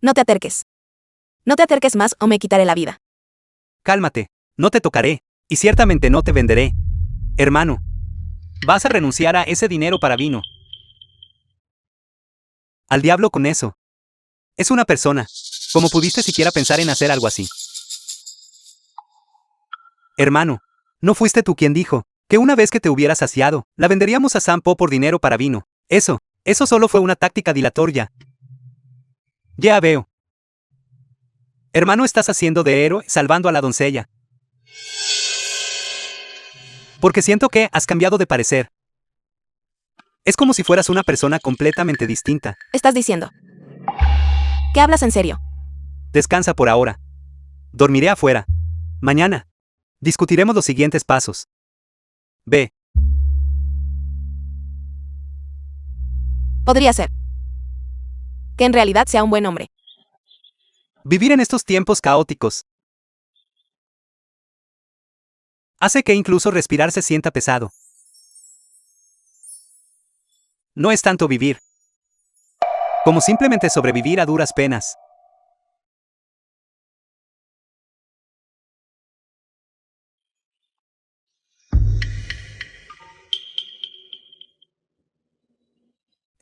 No te acerques. No te acerques más o me quitaré la vida. Cálmate, no te tocaré, y ciertamente no te venderé. Hermano, vas a renunciar a ese dinero para vino. Al diablo con eso. Es una persona. ¿Cómo pudiste siquiera pensar en hacer algo así? Hermano, ¿no fuiste tú quien dijo que una vez que te hubieras saciado, la venderíamos a Sampo por dinero para vino? Eso solo fue una táctica dilatoria. Ya veo. Hermano, estás haciendo de héroe salvando a la doncella. Porque siento que has cambiado de parecer. Es como si fueras una persona completamente distinta. Estás diciendo que hablas en serio. Descansa por ahora. Dormiré afuera. Mañana discutiremos los siguientes pasos. Ve. Podría ser que en realidad sea un buen hombre. Vivir en estos tiempos caóticos hace que incluso respirar se sienta pesado. No es tanto vivir como simplemente sobrevivir a duras penas.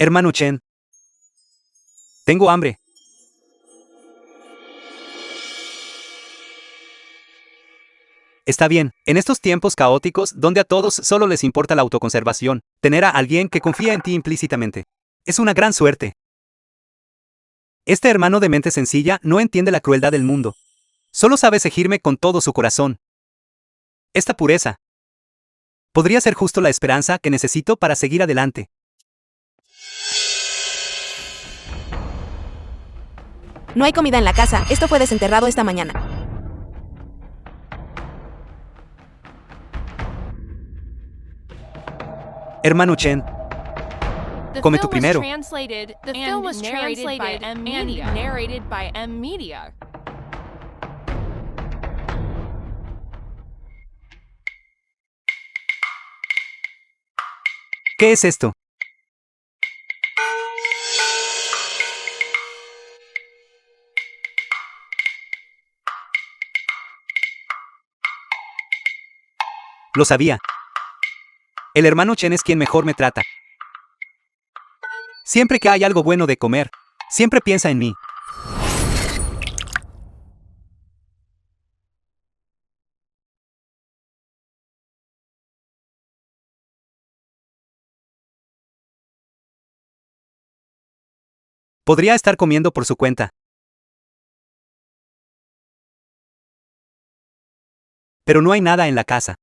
Hermano Chen, tengo hambre. Está bien, en estos tiempos caóticos donde a todos solo les importa la autoconservación, tener a alguien que confía en ti implícitamente es una gran suerte. Este hermano de mente sencilla no entiende la crueldad del mundo. Solo sabe seguirme con todo su corazón. Esta pureza podría ser justo la esperanza que necesito para seguir adelante. No hay comida en la casa, esto fue desenterrado esta mañana. Hermano Chen, come tú primero. The film was translated and narrated by M Media. ¿Qué es esto? Lo sabía. El hermano Chen es quien mejor me trata. Siempre que hay algo bueno de comer, siempre piensa en mí. Podría estar comiendo por su cuenta. Pero no hay nada en la casa.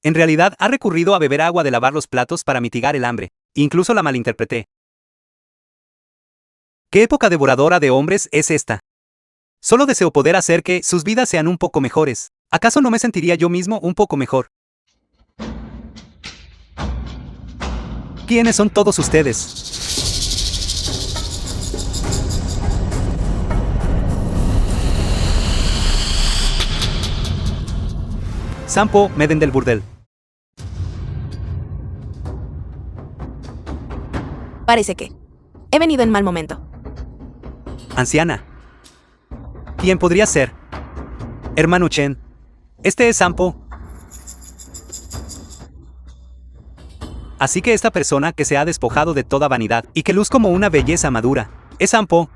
En realidad, ha recurrido a beber agua de lavar los platos para mitigar el hambre. Incluso la malinterpreté. ¿Qué época devoradora de hombres es esta? Solo deseo poder hacer que sus vidas sean un poco mejores. ¿Acaso no me sentiría yo mismo un poco mejor? ¿Quiénes son todos ustedes? Sampo, Meden del burdel. Parece que he venido en mal momento. Anciana. ¿Quién podría ser? Hermano Chen. Este es Sampo. Así que esta persona que se ha despojado de toda vanidad y que luz como una belleza madura, es Sampo.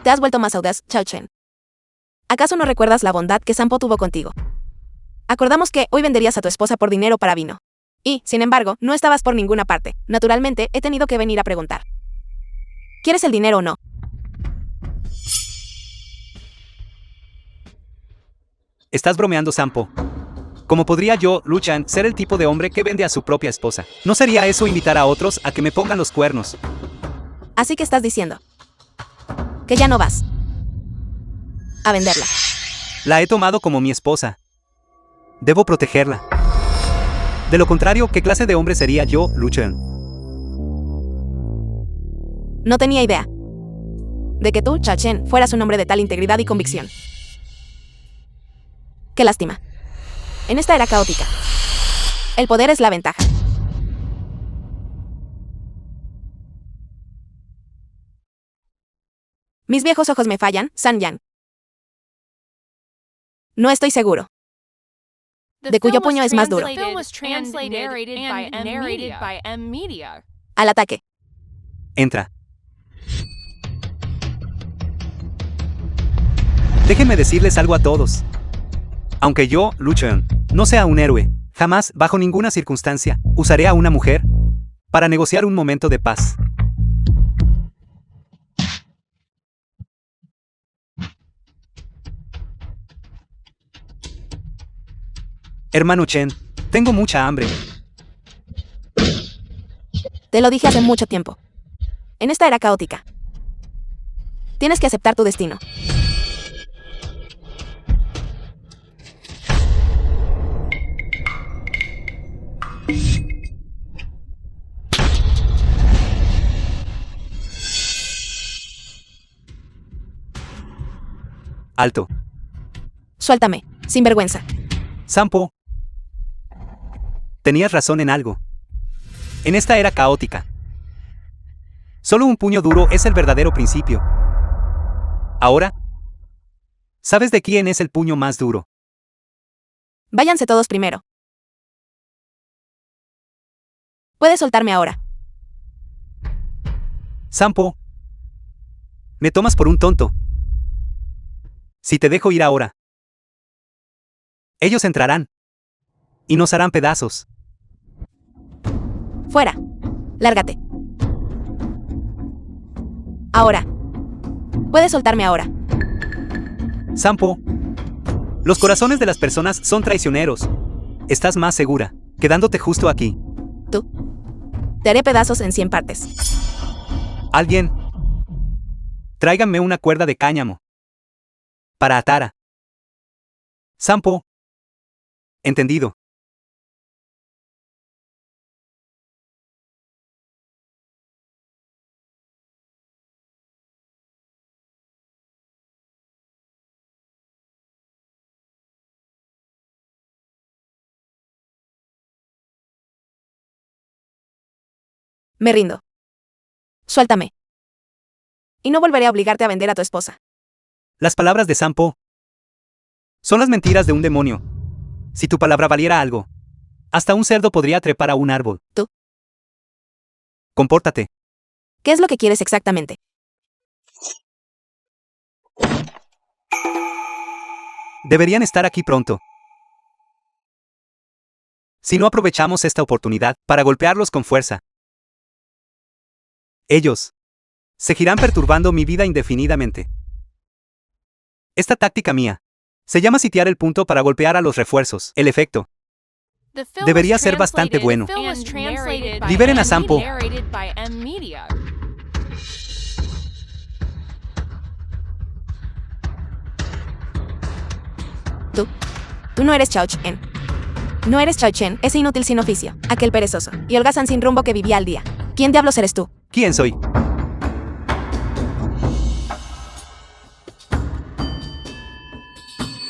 Te has vuelto más audaz, Chao Chen. ¿Acaso no recuerdas la bondad que Sampo tuvo contigo? Acordamos que hoy venderías a tu esposa por dinero para vino. Y, sin embargo, no estabas por ninguna parte. Naturalmente, he tenido que venir a preguntar. ¿Quieres el dinero o no? Estás bromeando, Sampo. ¿Cómo podría yo, Lu Chan, ser el tipo de hombre que vende a su propia esposa? ¿No sería eso invitar a otros a que me pongan los cuernos? Así que estás diciendo que ya no vas a venderla. La he tomado como mi esposa. Debo protegerla. De lo contrario, ¿qué clase de hombre sería yo, Lu Chan? No tenía idea de que tú, Chao Chen, fueras un hombre de tal integridad y convicción. Qué lástima. En esta era caótica, el poder es la ventaja. Mis viejos ojos me fallan, San Yang. No estoy seguro. De cuyo puño es más duro. Al ataque. Entra. Déjenme decirles algo a todos. Aunque yo, Lu Chen, no sea un héroe, jamás, bajo ninguna circunstancia, usaré a una mujer para negociar un momento de paz. Hermano Chen, tengo mucha hambre. Te lo dije hace mucho tiempo. En esta era caótica, tienes que aceptar tu destino. Alto. Suéltame, sinvergüenza. Sampo. Tenías razón en algo. En esta era caótica, solo un puño duro es el verdadero principio. Ahora, ¿sabes de quién es el puño más duro? Váyanse todos primero. Puedes soltarme ahora. Sampo. Me tomas por un tonto. Si te dejo ir ahora, ellos entrarán y nos harán pedazos. Fuera. Lárgate. Ahora. Puedes soltarme ahora. Sampo. Los corazones de las personas son traicioneros. Estás más segura, quedándote justo aquí. Tú. Te haré pedazos en 100 partes. Alguien. Tráiganme una cuerda de cáñamo. Para atar a Sampo. Entendido. Me rindo. Suéltame. Y no volveré a obligarte a vender a tu esposa. Las palabras de Sampo son las mentiras de un demonio. Si tu palabra valiera algo, hasta un cerdo podría trepar a un árbol. Tú. Compórtate. ¿Qué es lo que quieres exactamente? Deberían estar aquí pronto. Si no aprovechamos esta oportunidad para golpearlos con fuerza, ellos seguirán perturbando mi vida indefinidamente. Esta táctica mía se llama sitiar el punto para golpear a los refuerzos. El efecto debería ser bastante bueno. Liberen a Sampo. Tú no eres Chao Chen. No eres Chao Chen, ese inútil sin oficio, aquel perezoso y holgazán sin rumbo que vivía al día. ¿Quién diablos eres tú? ¿Quién soy?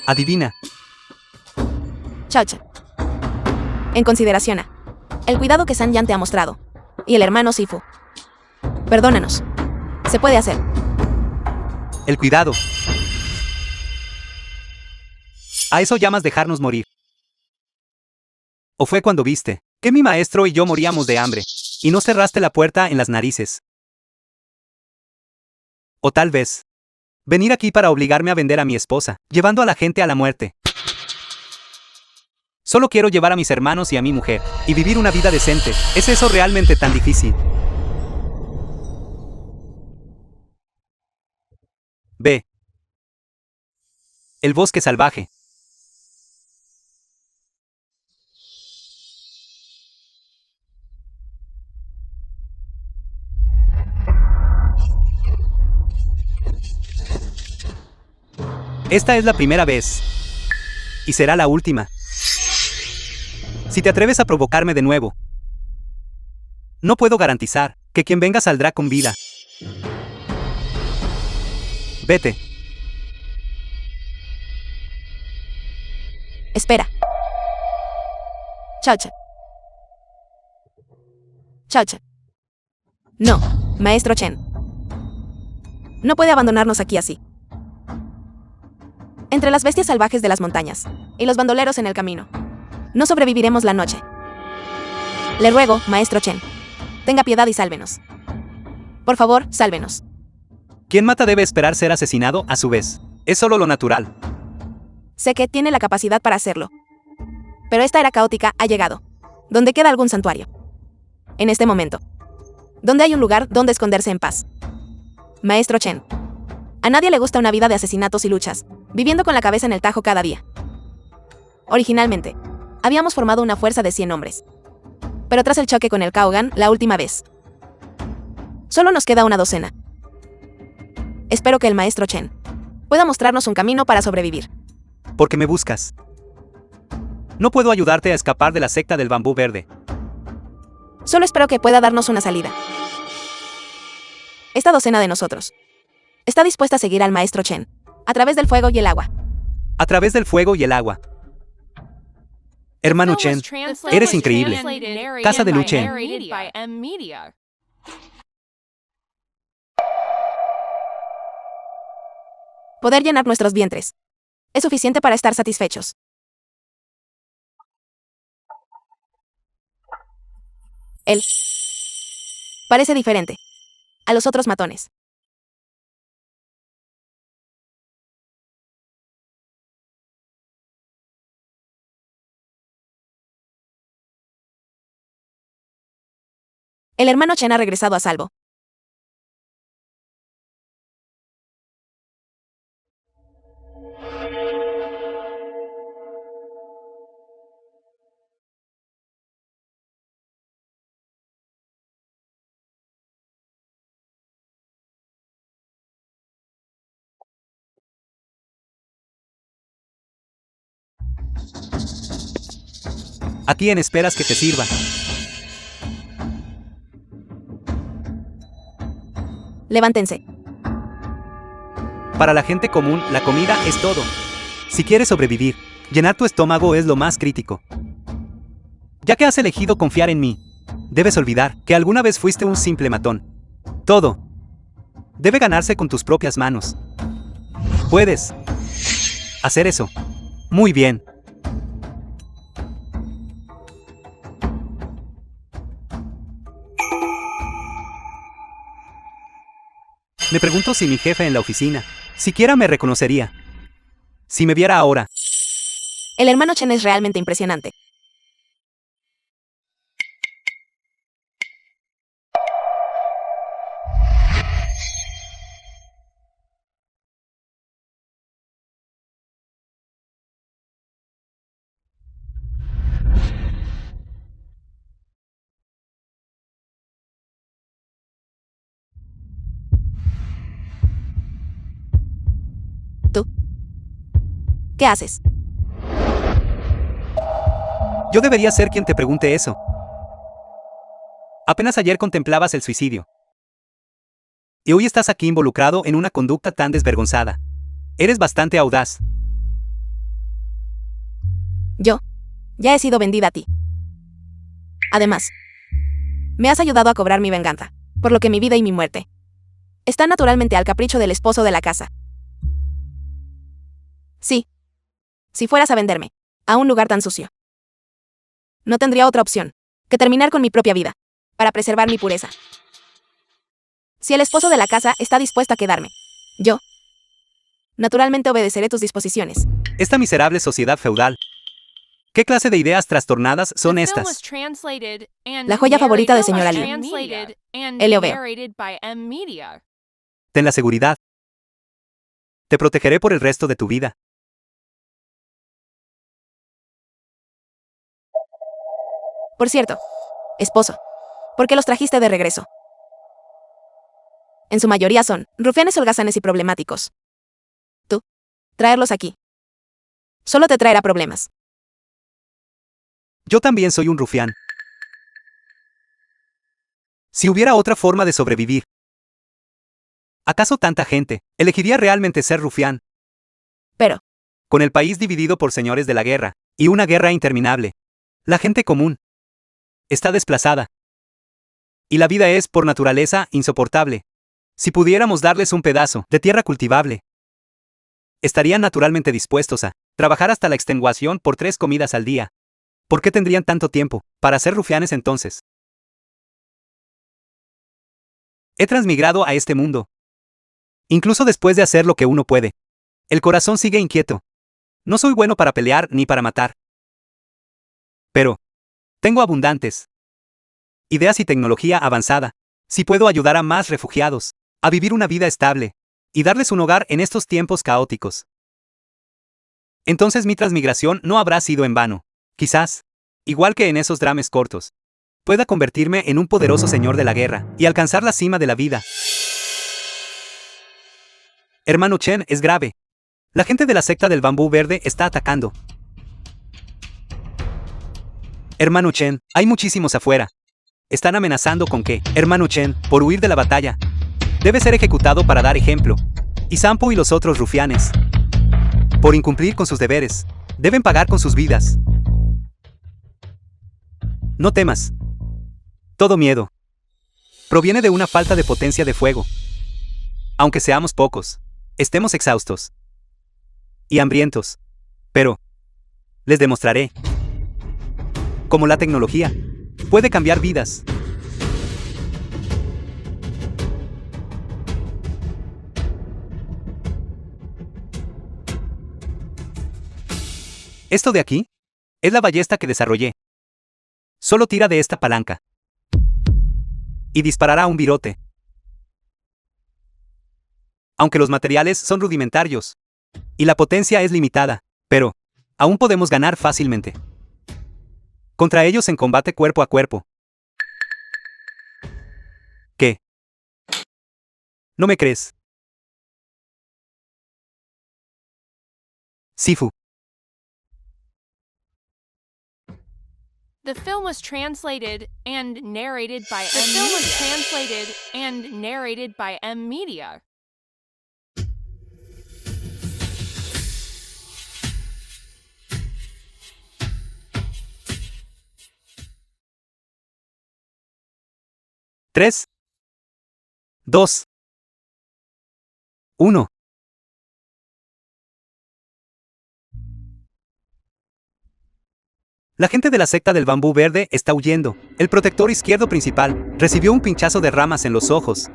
Adivina. Chao Chen. En consideración a el cuidado que San Yan te ha mostrado y el hermano Sifu. Perdónanos. Se puede hacer. El cuidado. ¿A eso llamas dejarnos morir? ¿O fue cuando viste que mi maestro y yo moríamos de hambre y no cerraste la puerta en las narices? O tal vez venir aquí para obligarme a vender a mi esposa, llevando a la gente a la muerte. Solo quiero llevar a mis hermanos y a mi mujer y vivir una vida decente. ¿Es eso realmente tan difícil? Ve. El bosque salvaje. Esta es la primera vez. Y será la última. Si te atreves a provocarme de nuevo, no puedo garantizar que quien venga saldrá con vida. Vete. Espera. Chacha. Chacha. No, maestro Chen. No puede abandonarnos aquí así. Entre las bestias salvajes de las montañas y los bandoleros en el camino, no sobreviviremos la noche. Le ruego, maestro Chen, tenga piedad y sálvenos. Por favor, sálvenos. Quien mata debe esperar ser asesinado a su vez. Es solo lo natural. Sé que tiene la capacidad para hacerlo. Pero esta era caótica ha llegado. Donde queda algún santuario. En este momento. Donde hay un lugar donde esconderse en paz. Maestro Chen. A nadie le gusta una vida de asesinatos y luchas, viviendo con la cabeza en el tajo cada día. Originalmente, habíamos formado una fuerza de 100 hombres. Pero tras el choque con el Kaogan, la última vez, solo nos queda una docena. Espero que el maestro Chen pueda mostrarnos un camino para sobrevivir. ¿Por qué me buscas? No puedo ayudarte a escapar de la secta del bambú verde. Solo espero que pueda darnos una salida. Esta docena de nosotros está dispuesta a seguir al maestro Chen, a través del fuego y el agua. A través del fuego y el agua. Hermano Chen, eres increíble. Casa de Lu Chen. Poder llenar nuestros vientres es suficiente para estar satisfechos. Él parece diferente a los otros matones. El hermano Chen ha regresado a salvo. ¿A quién esperas que te sirva? Levántense. Para la gente común, la comida es todo. Si quieres sobrevivir, llenar tu estómago es lo más crítico. Ya que has elegido confiar en mí, debes olvidar que alguna vez fuiste un simple matón. Todo debe ganarse con tus propias manos. Puedes hacer eso. Muy bien. Me pregunto si mi jefe en la oficina siquiera me reconocería. Si me viera ahora. El hermano Chen es realmente impresionante. ¿Tú? ¿Qué haces? Yo debería ser quien te pregunte eso. Apenas ayer contemplabas el suicidio. Y hoy estás aquí involucrado en una conducta tan desvergonzada. Eres bastante audaz. Yo ya he sido vendida a ti. Además, me has ayudado a cobrar mi venganza, por lo que mi vida y mi muerte están naturalmente al capricho del esposo de la casa. Sí, si fueras a venderme a un lugar tan sucio, no tendría otra opción que terminar con mi propia vida, para preservar mi pureza. Si el esposo de la casa está dispuesto a quedarme, yo, naturalmente obedeceré tus disposiciones. Esta miserable sociedad feudal. ¿Qué clase de ideas trastornadas son estas? La joya favorita de señora Liu. Lo veo. Ten la seguridad. Te protegeré por el resto de tu vida. Por cierto, esposo, ¿por qué los trajiste de regreso? En su mayoría son rufianes holgazanes y problemáticos. Tú, traerlos aquí solo te traerá problemas. Yo también soy un rufián. Si hubiera otra forma de sobrevivir, ¿acaso tanta gente elegiría realmente ser rufián? Pero, con el país dividido por señores de la guerra, y una guerra interminable. La gente común está desplazada. Y la vida es, por naturaleza, insoportable. Si pudiéramos darles un pedazo de tierra cultivable, estarían naturalmente dispuestos a trabajar hasta la extenuación por 3 comidas al día. ¿Por qué tendrían tanto tiempo para ser rufianes entonces? He transmigrado a este mundo. Incluso después de hacer lo que uno puede, el corazón sigue inquieto. No soy bueno para pelear ni para matar. Pero tengo abundantes ideas y tecnología avanzada. Si puedo ayudar a más refugiados a vivir una vida estable y darles un hogar en estos tiempos caóticos, entonces mi transmigración no habrá sido en vano. Quizás, igual que en esos dramas cortos, pueda convertirme en un poderoso señor de la guerra y alcanzar la cima de la vida. Hermano Chen, es grave. La gente de la secta del bambú verde está atacando. Hermano Chen, hay muchísimos afuera. Están amenazando con que, hermano Chen, por huir de la batalla, debe ser ejecutado para dar ejemplo. Y Sampo y los otros rufianes, por incumplir con sus deberes, deben pagar con sus vidas. No temas. Todo miedo proviene de una falta de potencia de fuego. Aunque seamos pocos, estemos exhaustos y hambrientos, pero les demostraré cómo la tecnología puede cambiar vidas. Esto de aquí es la ballesta que desarrollé. Solo tira de esta palanca y disparará un virote. Aunque los materiales son rudimentarios y la potencia es limitada, pero aún podemos ganar fácilmente contra ellos en combate cuerpo a cuerpo. ¿Qué? ¿No me crees? Sifu. The film was translated and narrated by M Media. ¿3, 2, 1. La gente de la secta del bambú verde está huyendo. El protector izquierdo principal recibió un pinchazo de ramas en los ojos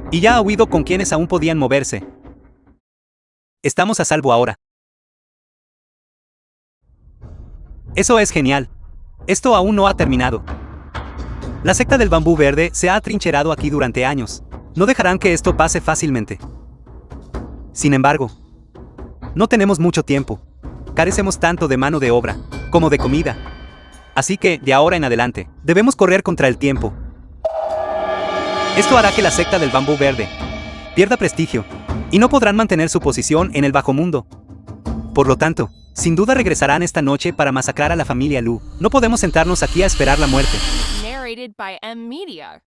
y ya ha huido con quienes aún podían moverse. Estamos a salvo ahora. Eso es genial. Esto aún no ha terminado. La secta del bambú verde se ha atrincherado aquí durante años. No dejarán que esto pase fácilmente. Sin embargo, no tenemos mucho tiempo. Carecemos tanto de mano de obra como de comida. Así que, de ahora en adelante, debemos correr contra el tiempo. Esto hará que la secta del bambú verde pierda prestigio y no podrán mantener su posición en el bajo mundo. Por lo tanto, sin duda regresarán esta noche para masacrar a la familia Lu. No podemos sentarnos aquí a esperar la muerte. Narrated by M Media.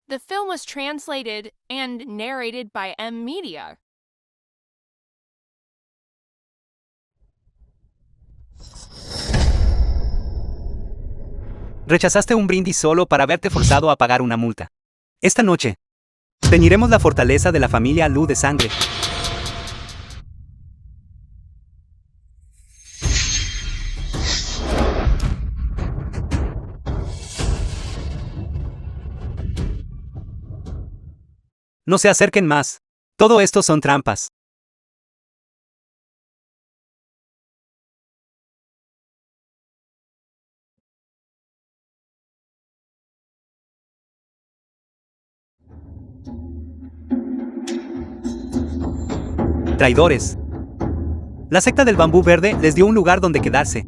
The film was translated and narrated by M Media. Rechazaste un brindis solo para verte forzado a pagar una multa. Esta noche, teñiremos la fortaleza de la familia Lu de sangre. No se acerquen más. Todo esto son trampas. Traidores. La secta del bambú verde les dio un lugar donde quedarse.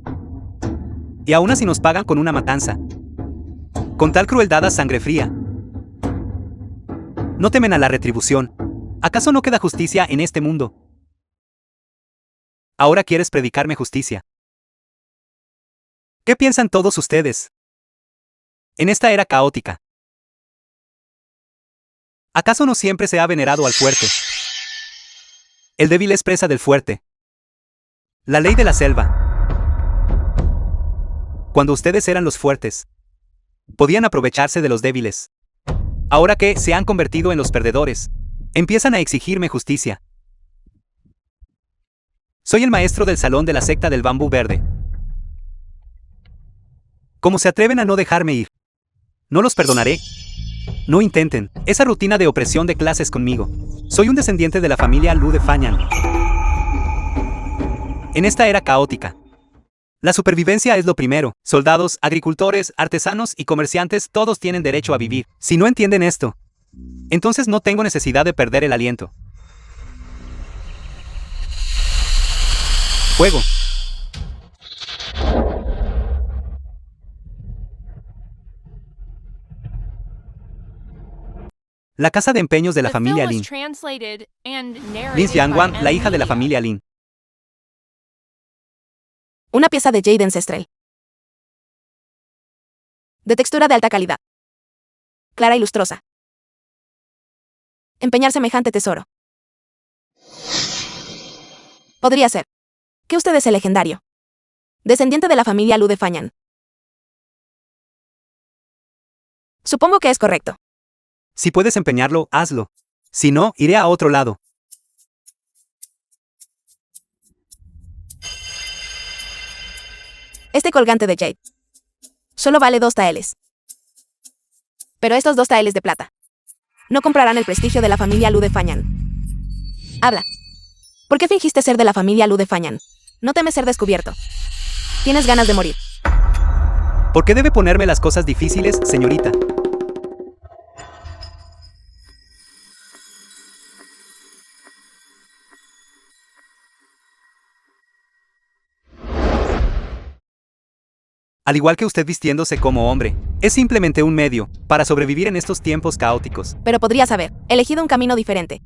Y aún así nos pagan con una matanza. Con tal crueldad a sangre fría. No temen a la retribución. ¿Acaso no queda justicia en este mundo? Ahora quieres predicarme justicia. ¿Qué piensan todos ustedes? En esta era caótica, ¿acaso no siempre se ha venerado al fuerte? El débil es presa del fuerte. La ley de la selva. Cuando ustedes eran los fuertes, podían aprovecharse de los débiles. Ahora que se han convertido en los perdedores, empiezan a exigirme justicia. Soy el maestro del salón de la secta del bambú verde. ¿Cómo se atreven a no dejarme ir? No los perdonaré. No intenten esa rutina de opresión de clases conmigo. Soy un descendiente de la familia Lu de Fanyan. En esta era caótica, la supervivencia es lo primero. Soldados, agricultores, artesanos y comerciantes todos tienen derecho a vivir. Si no entienden esto, entonces no tengo necesidad de perder el aliento. Fuego. La casa de empeños de la familia Lin. Lin Xiangwan, la hija de la familia Lin. Una pieza de jade ancestral. De textura de alta calidad. Clara y lustrosa. Empeñar semejante tesoro. Podría ser que usted es el legendario descendiente de la familia Lu de Fanyan. Supongo que es correcto. Si puedes empeñarlo, hazlo. Si no, iré a otro lado. Este colgante de jade solo vale 2 taeles. Pero estos 2 taeles de plata no comprarán el prestigio de la familia Lu de Fanyan. Habla. ¿Por qué fingiste ser de la familia Lu de Fanyan? No temes ser descubierto. Tienes ganas de morir. ¿Por qué debe ponerme las cosas difíciles, señorita? Al igual que usted vistiéndose como hombre, es simplemente un medio para sobrevivir en estos tiempos caóticos. Pero podrías haber elegido un camino diferente.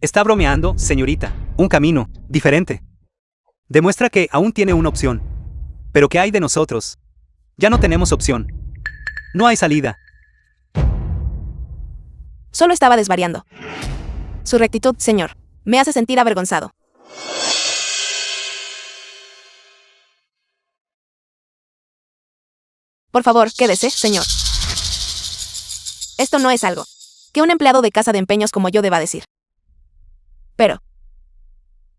Está bromeando, señorita. Un camino diferente. Demuestra que aún tiene una opción. Pero ¿qué hay de nosotros? Ya no tenemos opción. No hay salida. Solo estaba desvariando. Su rectitud, señor, me hace sentir avergonzado. Por favor, quédese, señor. Esto no es algo que un empleado de casa de empeños como yo deba decir. Pero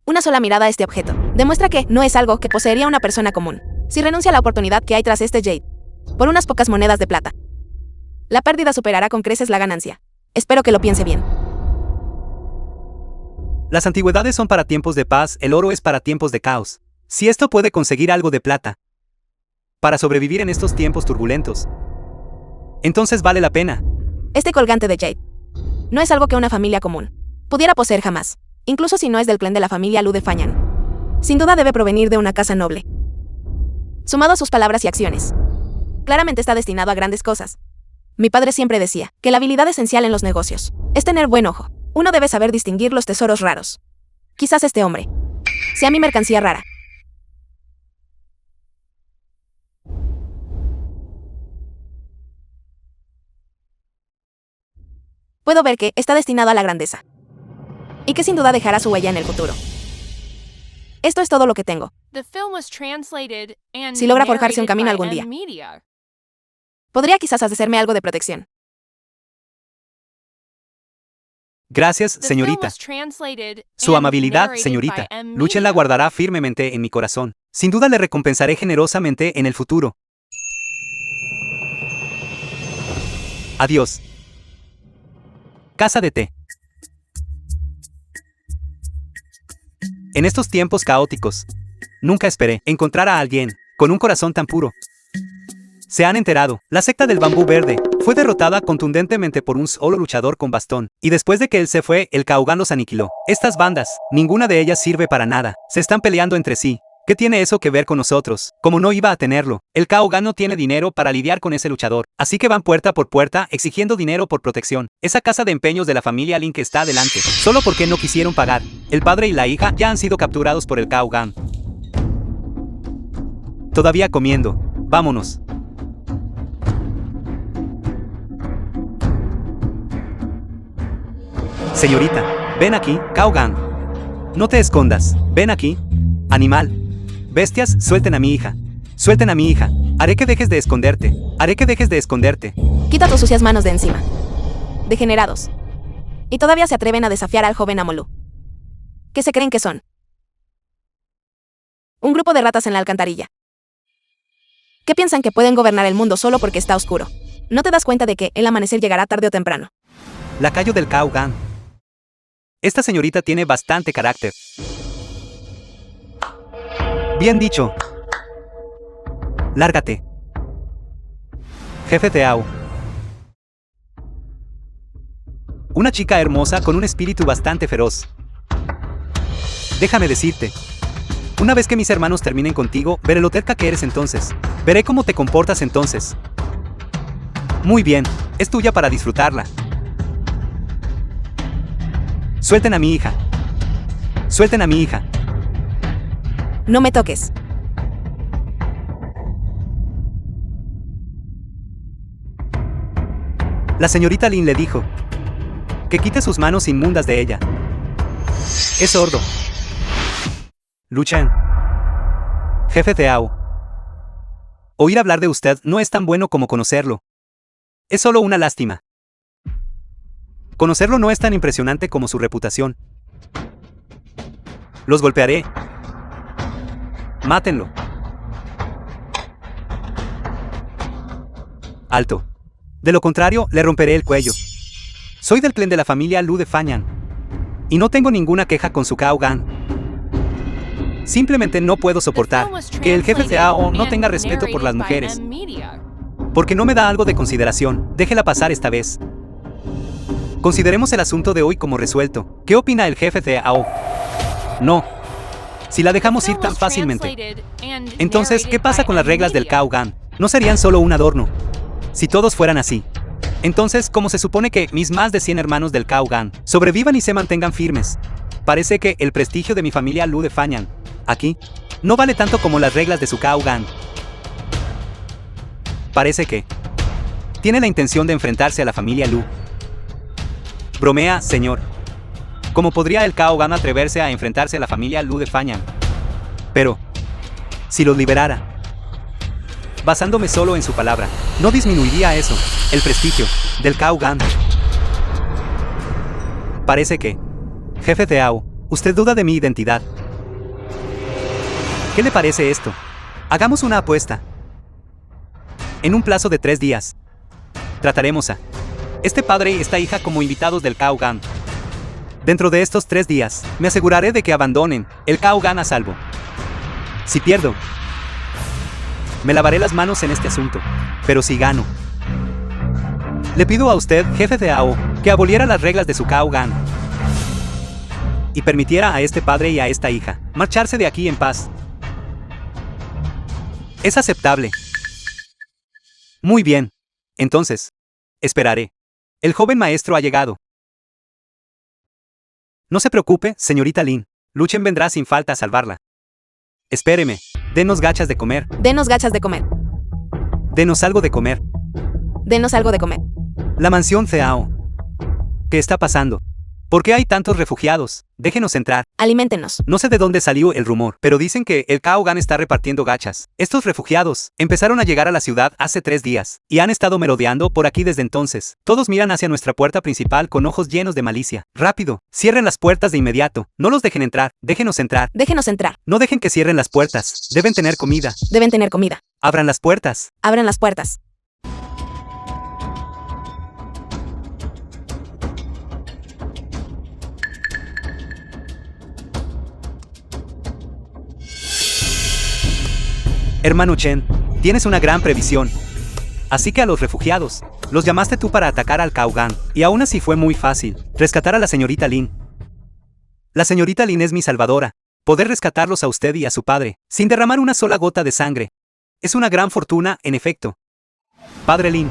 una sola mirada a este objeto demuestra que no es algo que poseería una persona común. Si renuncia a la oportunidad que hay tras este jade por unas pocas monedas de plata, la pérdida superará con creces la ganancia. Espero que lo piense bien. Las antigüedades son para tiempos de paz, el oro es para tiempos de caos. Si esto puede conseguir algo de plata para sobrevivir en estos tiempos turbulentos, entonces vale la pena. Este colgante de jade no es algo que una familia común pudiera poseer jamás, incluso si no es del clan de la familia Lu de Fanyan. Sin duda debe provenir de una casa noble. Sumado a sus palabras y acciones, claramente está destinado a grandes cosas. Mi padre siempre decía que la habilidad esencial en los negocios es tener buen ojo. Uno debe saber distinguir los tesoros raros. Quizás este hombre sea mi mercancía rara. Puedo ver que está destinado a la grandeza y que sin duda dejará su huella en el futuro. Esto es todo lo que tengo. Si logra forjarse un camino algún día, podría quizás hacerme algo de protección. Gracias, señorita. Su amabilidad, señorita. Luchen la guardará firmemente en mi corazón. Sin duda le recompensaré generosamente en el futuro. Adiós. Casa de té. En estos tiempos caóticos, nunca esperé encontrar a alguien con un corazón tan puro. Se han enterado, la secta del bambú verde fue derrotada contundentemente por un solo luchador con bastón, y después de que él se fue, el Kaugan los aniquiló. Estas bandas, ninguna de ellas sirve para nada, se están peleando entre sí. ¿Qué tiene eso que ver con nosotros? Como no iba a tenerlo, el Kaugan no tiene dinero para lidiar con ese luchador, así que van puerta por puerta exigiendo dinero por protección. Esa casa de empeños de la familia Lin que está adelante, solo porque no quisieron pagar. El padre y la hija ya han sido capturados por el Kaugan. Todavía comiendo. Vámonos. Señorita, ven aquí, Kaugan. No te escondas. Ven aquí. Animal. Bestias, suelten a mi hija. Suelten a mi hija. Haré que dejes de esconderte. Haré que dejes de esconderte. Quita tus sucias manos de encima. Degenerados. Y todavía se atreven a desafiar al joven Amolú. ¿Qué se creen que son? Un grupo de ratas en la alcantarilla. ¿Qué piensan que pueden gobernar el mundo solo porque está oscuro? ¿No te das cuenta de que el amanecer llegará tarde o temprano? Lacayo del Cao Gan. Esta señorita tiene bastante carácter. Bien dicho. Lárgate. Jefe Teao. Una chica hermosa con un espíritu bastante feroz. Déjame decirte. Una vez que mis hermanos terminen contigo, veré lo terca que eres entonces. Veré cómo te comportas entonces. Muy bien, es tuya para disfrutarla. Suelten a mi hija. Suelten a mi hija. No me toques. La señorita Lin le dijo que quite sus manos inmundas de ella. Es sordo. Lu Chen. Jefe Teao. Oír hablar de usted no es tan bueno como conocerlo. Es solo una lástima. Conocerlo no es tan impresionante como su reputación. Los golpearé. Mátenlo. Alto. De lo contrario, le romperé el cuello. Soy del clan de la familia Lu de Fanyan. Y no tengo ninguna queja con su Cao Gan. Simplemente no puedo soportar que el jefe Teao no tenga respeto por las mujeres. Porque no me da algo de consideración. Déjela pasar esta vez. Consideremos el asunto de hoy como resuelto. ¿Qué opina el jefe Teao? No. Si la dejamos ir tan fácilmente. Entonces, ¿qué pasa con las reglas del Cao Gan? No serían solo un adorno. Si todos fueran así. Entonces, ¿cómo se supone que mis más de 100 hermanos del Cao Gan sobrevivan y se mantengan firmes? Parece que el prestigio de mi familia Lu de Fanyan, aquí, no vale tanto como las reglas de su Cao Gan. Parece que tiene la intención de enfrentarse a la familia Lu. Bromea, señor. ¿Cómo podría el Cao Gan atreverse a enfrentarse a la familia Lu de Fanyan? Pero, si los liberara, basándome solo en su palabra, no disminuiría eso, el prestigio del Cao Gan. Parece que, jefe Teao, usted duda de mi identidad. ¿Qué le parece esto? Hagamos una apuesta. En un plazo de 3 días, trataremos a este padre y esta hija como invitados del Cao Gan. Dentro de estos 3 días, me aseguraré de que abandonen el Cao Gan a salvo. Si pierdo, me lavaré las manos en este asunto, pero si gano, le pido a usted, jefe Teao, que aboliera las reglas de su Cao Gan y permitiera a este padre y a esta hija marcharse de aquí en paz. Es aceptable. Muy bien. Entonces, esperaré. El joven maestro ha llegado. No se preocupe, señorita Lin. Lu Chen vendrá sin falta a salvarla. Espéreme. Denos gachas de comer. Denos gachas de comer. Denos algo de comer. Denos algo de comer. La mansión Teao. ¿Qué está pasando? ¿Por qué hay tantos refugiados? Déjenos entrar. Aliméntenos. No sé de dónde salió el rumor, pero dicen que el Cao Gan está repartiendo gachas. Estos refugiados empezaron a llegar a la ciudad hace 3 días, y han estado merodeando por aquí desde entonces. Todos miran hacia nuestra puerta principal con ojos llenos de malicia. Rápido, cierren las puertas de inmediato. No los dejen entrar. Déjenos entrar. Déjenos entrar. No dejen que cierren las puertas. Deben tener comida. Deben tener comida. Abran las puertas. Abran las puertas. Hermano Chen, tienes una gran previsión. Así que a los refugiados, los llamaste tú para atacar al Cao Gan, y aún así fue muy fácil rescatar a la señorita Lin. La señorita Lin es mi salvadora. Poder rescatarlos a usted y a su padre, sin derramar una sola gota de sangre. Es una gran fortuna, en efecto. Padre Lin.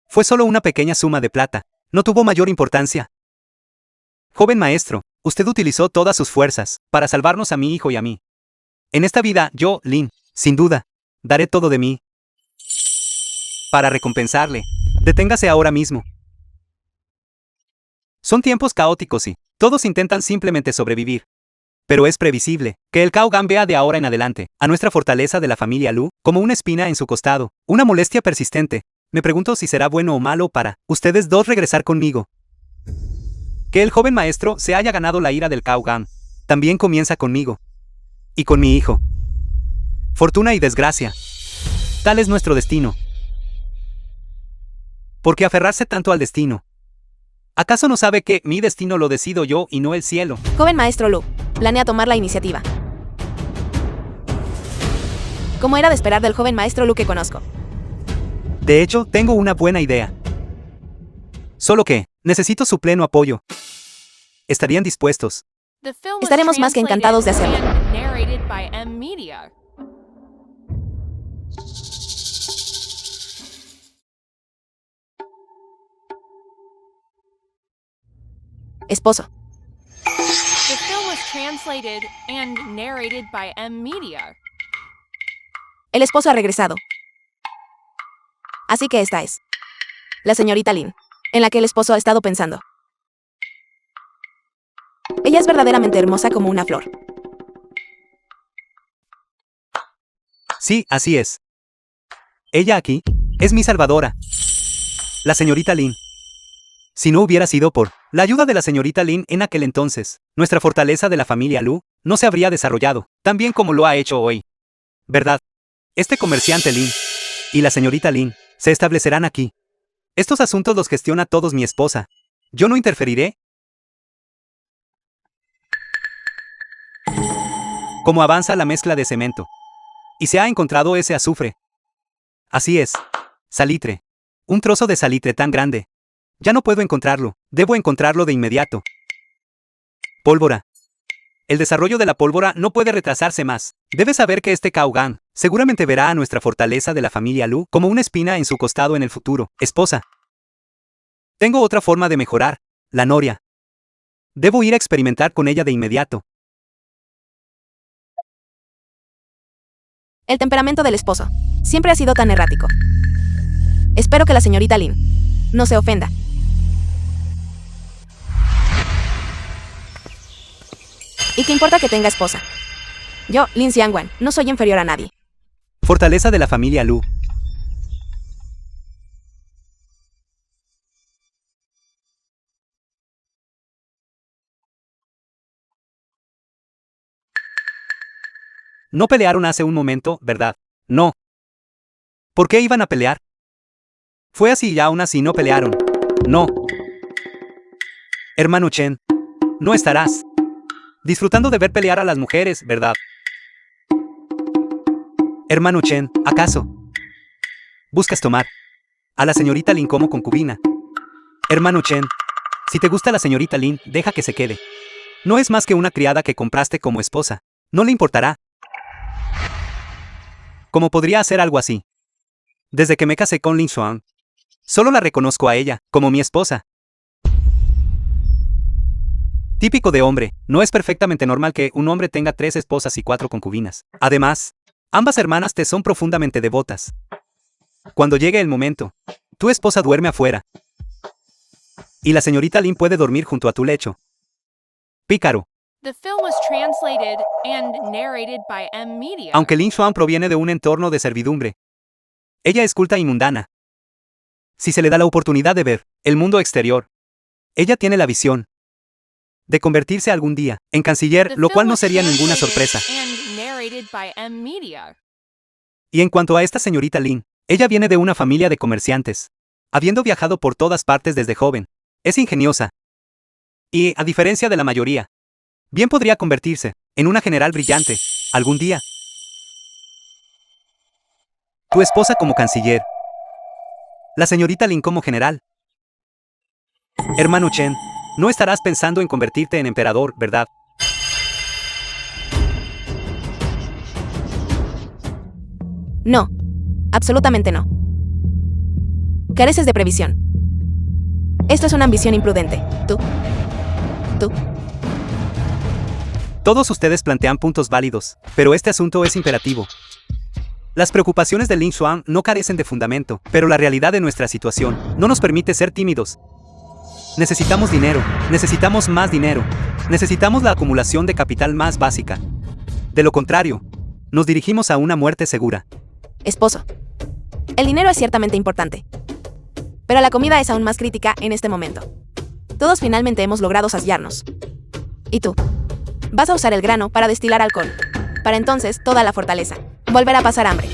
Fue solo una pequeña suma de plata. No tuvo mayor importancia. Joven maestro, usted utilizó todas sus fuerzas para salvarnos a mi hijo y a mí. En esta vida, yo, Lin, sin duda, daré todo de mí para recompensarle. Deténgase ahora mismo. Son tiempos caóticos y todos intentan simplemente sobrevivir. Pero es previsible que el Cao Gan vea de ahora en adelante a nuestra fortaleza de la familia Lu como una espina en su costado, una molestia persistente. Me pregunto si será bueno o malo para ustedes dos regresar conmigo. Que el joven maestro se haya ganado la ira del Cao Gan también comienza conmigo. Y con mi hijo. Fortuna y desgracia. Tal es nuestro destino. ¿Por qué aferrarse tanto al destino? ¿Acaso no sabe que mi destino lo decido yo y no el cielo? Joven maestro Lu, planea tomar la iniciativa. Como era de esperar del joven maestro Lu que conozco. De hecho, tengo una buena idea. Solo que necesito su pleno apoyo. ¿Estarían dispuestos? Estaremos más que encantados de hacerlo. Esposo. The film was translated and narrated by M Media. El esposo ha regresado. Así que esta es la señorita Lin, en la que el esposo ha estado pensando. Ella es verdaderamente hermosa como una flor. Sí, así es. Ella aquí es mi salvadora. La señorita Lin. Si no hubiera sido por la ayuda de la señorita Lin en aquel entonces, nuestra fortaleza de la familia Lu no se habría desarrollado tan bien como lo ha hecho hoy. ¿Verdad? Este comerciante Lin y la señorita Lin se establecerán aquí. Estos asuntos los gestiona todos mi esposa. Yo no interferiré. Como avanza la mezcla de cemento. Y se ha encontrado ese azufre. Así es. Salitre. Un trozo de salitre tan grande. Ya no puedo encontrarlo. Debo encontrarlo de inmediato. Pólvora. El desarrollo de la pólvora no puede retrasarse más. Debes saber que este Cao Gan seguramente verá a nuestra fortaleza de la familia Lu como una espina en su costado en el futuro. Esposa. Tengo otra forma de mejorar. La noria. Debo ir a experimentar con ella de inmediato. El temperamento del esposo siempre ha sido tan errático. Espero que la señorita Lin no se ofenda. ¿Y qué importa que tenga esposa? Yo, Lin Xiangwan, no soy inferior a nadie. Fortaleza de la familia Lu. No pelearon hace un momento, ¿verdad? No. ¿Por qué iban a pelear? Fue así y aún así no pelearon. No. Hermano Chen, no estarás disfrutando de ver pelear a las mujeres, ¿verdad? Hermano Chen, ¿acaso buscas tomar a la señorita Lin como concubina? Hermano Chen, si te gusta la señorita Lin, deja que se quede. No es más que una criada que compraste como esposa. No le importará. ¿Cómo podría hacer algo así? Desde que me casé con Lin Xuan, solo la reconozco a ella como mi esposa. Típico de hombre, no es perfectamente normal que un hombre tenga 3 esposas y 4 concubinas. Además, ambas hermanas te son profundamente devotas. Cuando llegue el momento, tu esposa duerme afuera. Y la señorita Lin puede dormir junto a tu lecho. Pícaro. The film was translated and narrated by M Media. Aunque Lin Xuan proviene de un entorno de servidumbre, ella es culta y mundana. Si se le da la oportunidad de ver el mundo exterior, ella tiene la visión de convertirse algún día en canciller, lo cual no sería ninguna sorpresa. Y en cuanto a esta señorita Lin, ella viene de una familia de comerciantes, habiendo viajado por todas partes desde joven. Es ingeniosa. Y, a diferencia de la mayoría, bien podría convertirse en una general brillante, algún día. Tu esposa como canciller. La señorita Lin como general. Hermano Chen, no estarás pensando en convertirte en emperador, ¿verdad? No. Absolutamente no. Careces de previsión. Esto es una ambición imprudente. Tú. Todos ustedes plantean puntos válidos, pero este asunto es imperativo. Las preocupaciones de Lin Xuan no carecen de fundamento, pero la realidad de nuestra situación no nos permite ser tímidos. Necesitamos dinero, necesitamos más dinero, necesitamos la acumulación de capital más básica. De lo contrario, nos dirigimos a una muerte segura. Esposo. El dinero es ciertamente importante. Pero la comida es aún más crítica en este momento. Todos finalmente hemos logrado saciarnos. ¿Y tú? Vas a usar el grano para destilar alcohol. Para entonces, toda la fortaleza volverá a pasar hambre.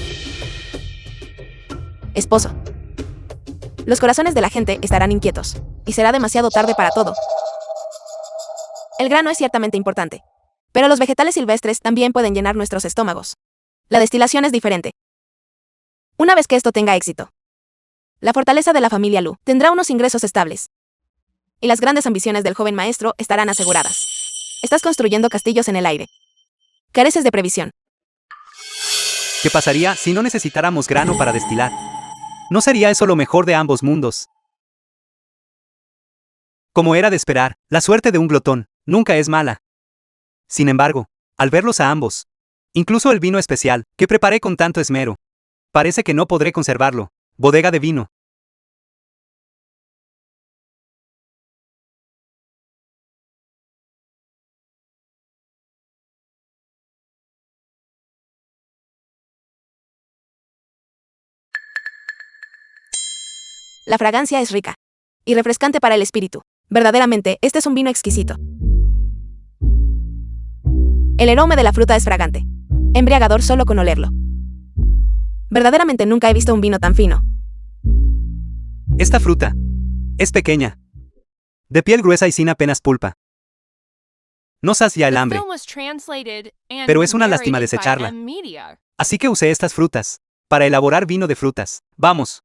Esposo. Los corazones de la gente estarán inquietos, y será demasiado tarde para todo. El grano es ciertamente importante, pero los vegetales silvestres también pueden llenar nuestros estómagos. La destilación es diferente. Una vez que esto tenga éxito, la fortaleza de la familia Lu tendrá unos ingresos estables. Y las grandes ambiciones del joven maestro estarán aseguradas. Estás construyendo castillos en el aire. Careces de previsión. ¿Qué pasaría si no necesitáramos grano para destilar? ¿No sería eso lo mejor de ambos mundos? Como era de esperar, la suerte de un glotón nunca es mala. Sin embargo, al verlos a ambos, incluso el vino especial, que preparé con tanto esmero, parece que no podré conservarlo. Bodega de vino. La fragancia es rica y refrescante para el espíritu. Verdaderamente, este es un vino exquisito. El aroma de la fruta es fragante, embriagador solo con olerlo. Verdaderamente nunca he visto un vino tan fino. Esta fruta es pequeña, de piel gruesa y sin apenas pulpa. No sacia el hambre, pero es una lástima desecharla. Así que usé estas frutas para elaborar vino de frutas. Vamos.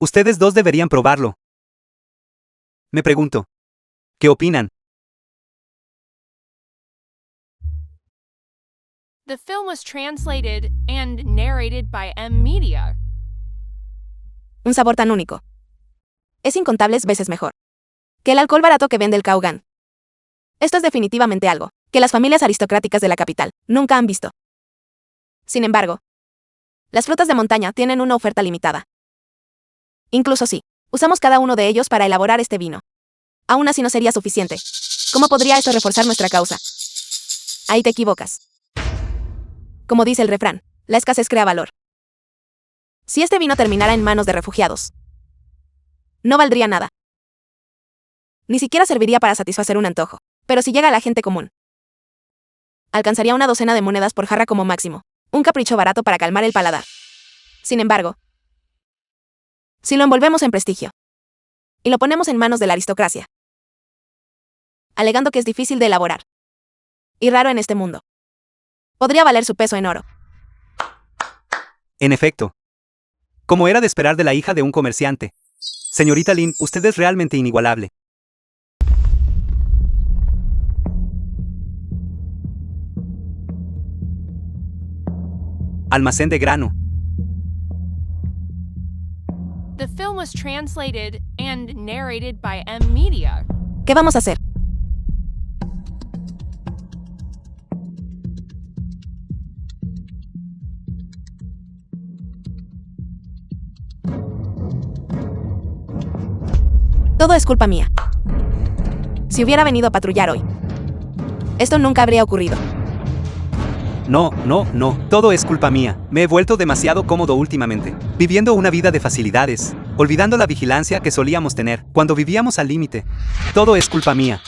Ustedes dos deberían probarlo. Me pregunto, ¿qué opinan? The film was translated and narrated by M-Media. Un sabor tan único. Es incontables veces mejor que el alcohol barato que vende el Kaugan. Esto es definitivamente algo que las familias aristocráticas de la capital nunca han visto. Sin embargo, las frutas de montaña tienen una oferta limitada. Incluso si usamos cada uno de ellos para elaborar este vino, aún así no sería suficiente. ¿Cómo podría esto reforzar nuestra causa? Ahí te equivocas. Como dice el refrán, la escasez crea valor. Si este vino terminara en manos de refugiados, no valdría nada. Ni siquiera serviría para satisfacer un antojo. Pero si llega a la gente común, alcanzaría una docena de monedas por jarra como máximo. Un capricho barato para calmar el paladar. Sin embargo, si lo envolvemos en prestigio y lo ponemos en manos de la aristocracia, alegando que es difícil de elaborar y raro en este mundo, podría valer su peso en oro. En efecto, como era de esperar de la hija de un comerciante. Señorita Lin, usted es realmente inigualable. Almacén de grano. The film was translated and narrated by M-Media. ¿Qué vamos a hacer? Todo es culpa mía. Si hubiera venido a patrullar hoy, esto nunca habría ocurrido. No, todo es culpa mía. Me he vuelto demasiado cómodo últimamente, viviendo una vida de facilidades, olvidando la vigilancia que solíamos tener cuando vivíamos al límite. Todo es culpa mía.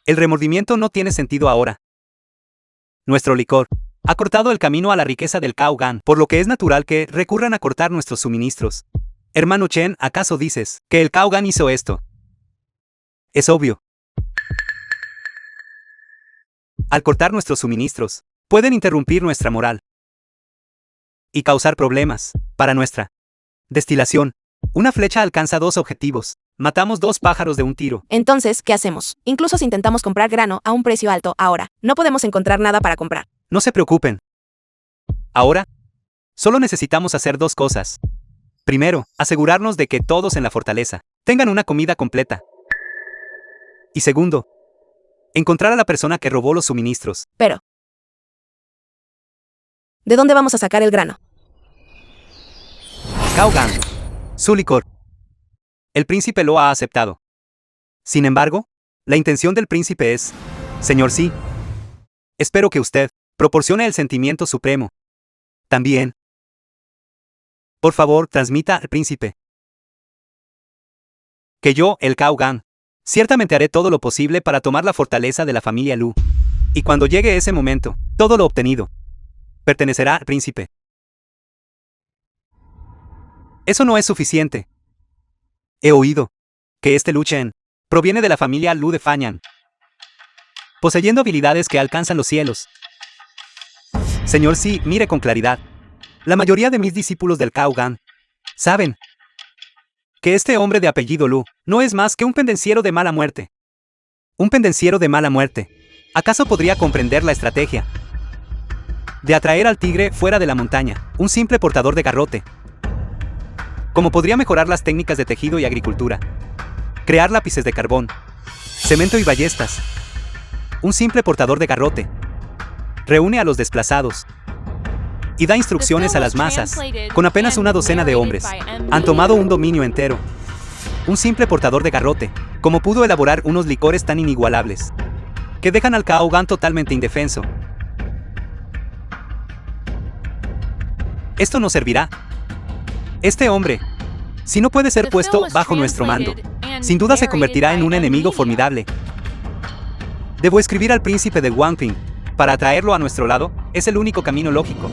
El remordimiento no tiene sentido ahora. Nuestro licor ha cortado el camino a la riqueza del Kaugan, por lo que es natural que recurran a cortar nuestros suministros. Hermano Chen, ¿acaso dices que el Kaugan hizo esto? Es obvio. Al cortar nuestros suministros, pueden interrumpir nuestra moral y causar problemas para nuestra destilación. Una flecha alcanza dos objetivos. Matamos dos pájaros de un tiro. Entonces, ¿qué hacemos? Incluso si intentamos comprar grano a un precio alto ahora, no podemos encontrar nada para comprar. No se preocupen. Ahora, solo necesitamos hacer dos cosas. Primero, asegurarnos de que todos en la fortaleza tengan una comida completa. Y segundo, encontrar a la persona que robó los suministros. Pero, ¿de dónde vamos a sacar el grano? Kaugan. Su licor. El príncipe lo ha aceptado. Sin embargo, la intención del príncipe es, señor sí. Espero que usted proporcione el sentimiento supremo. También. Por favor, transmita al príncipe que yo, el Cao Gang, ciertamente haré todo lo posible para tomar la fortaleza de la familia Lu. Y cuando llegue ese momento, todo lo obtenido pertenecerá al príncipe. Eso no es suficiente. He oído que este Lu Chen proviene de la familia Lu de Fanyan, poseyendo habilidades que alcanzan los cielos. Señor sí, mire con claridad. La mayoría de mis discípulos del Cao Gang saben que este hombre de apellido Lu no es más que un pendenciero de mala muerte. Un pendenciero de mala muerte. ¿Acaso podría comprender la estrategia de atraer al tigre fuera de la montaña, un simple portador de garrote? ¿Cómo podría mejorar las técnicas de tejido y agricultura? Crear lápices de carbón, cemento y ballestas. Un simple portador de garrote reúne a los desplazados y da instrucciones a las masas. Con apenas una docena de hombres, han tomado un dominio entero. Un simple portador de garrote, ¿cómo pudo elaborar unos licores tan inigualables que dejan al Cao Gang totalmente indefenso? Esto no servirá. Este hombre, si no puede ser puesto bajo nuestro mando, sin duda se convertirá en un enemigo formidable. Debo escribir al príncipe de Wangping para atraerlo a nuestro lado. Es el único camino lógico.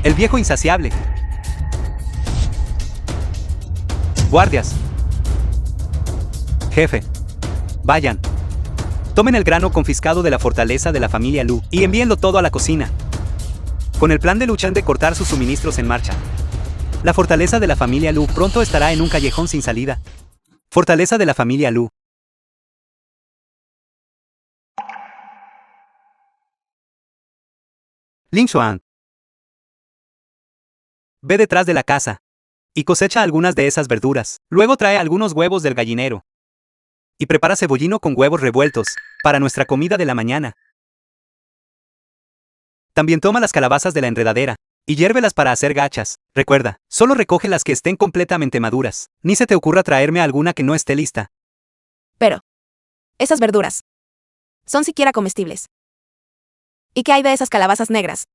El viejo insaciable. Guardias. Jefe. Vayan. Tomen el grano confiscado de la fortaleza de la familia Lu y envíenlo todo a la cocina. Con el plan de Lu Chen de cortar sus suministros en marcha, la fortaleza de la familia Lu pronto estará en un callejón sin salida. Fortaleza de la familia Lu. Lin Xuan. Ve detrás de la casa y cosecha algunas de esas verduras. Luego trae algunos huevos del gallinero y prepara cebollino con huevos revueltos para nuestra comida de la mañana. También toma las calabazas de la enredadera y hiérvelas para hacer gachas. Recuerda, solo recoge las que estén completamente maduras. Ni se te ocurra traerme alguna que no esté lista. Pero esas verduras son siquiera comestibles. ¿Y qué hay de esas calabazas negras?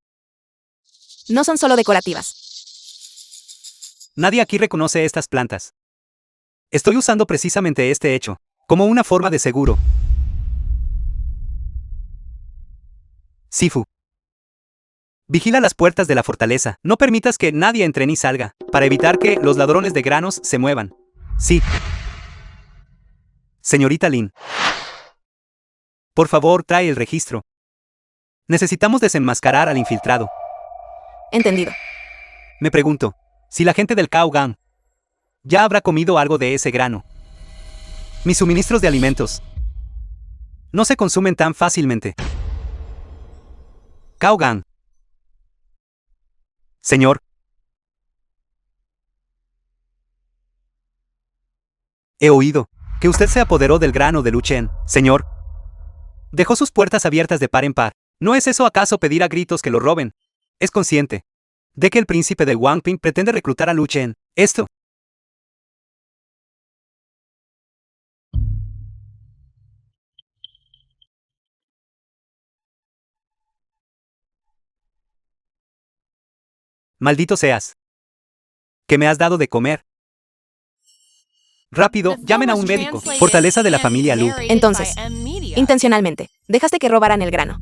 No son solo decorativas. Nadie aquí reconoce estas plantas. Estoy usando precisamente este hecho como una forma de seguro. Sifu. Vigila las puertas de la fortaleza. No permitas que nadie entre ni salga, para evitar que los ladrones de granos se muevan. Sí. Señorita Lin. Por favor, trae el registro. Necesitamos desenmascarar al infiltrado. Entendido. Me pregunto, si la gente del Cao Gang ya habrá comido algo de ese grano. Mis suministros de alimentos no se consumen tan fácilmente. Cao Gang. Señor. He oído que usted se apoderó del grano de Lu Chen, señor. Dejó sus puertas abiertas de par en par. ¿No es eso acaso pedir a gritos que lo roben? Es consciente de que el príncipe de Wangping pretende reclutar a Lu Chen. Esto maldito seas. ¿Qué me has dado de comer? Rápido, llamen a un médico. Fortaleza de la familia Lu. Entonces, intencionalmente, dejaste que robaran el grano.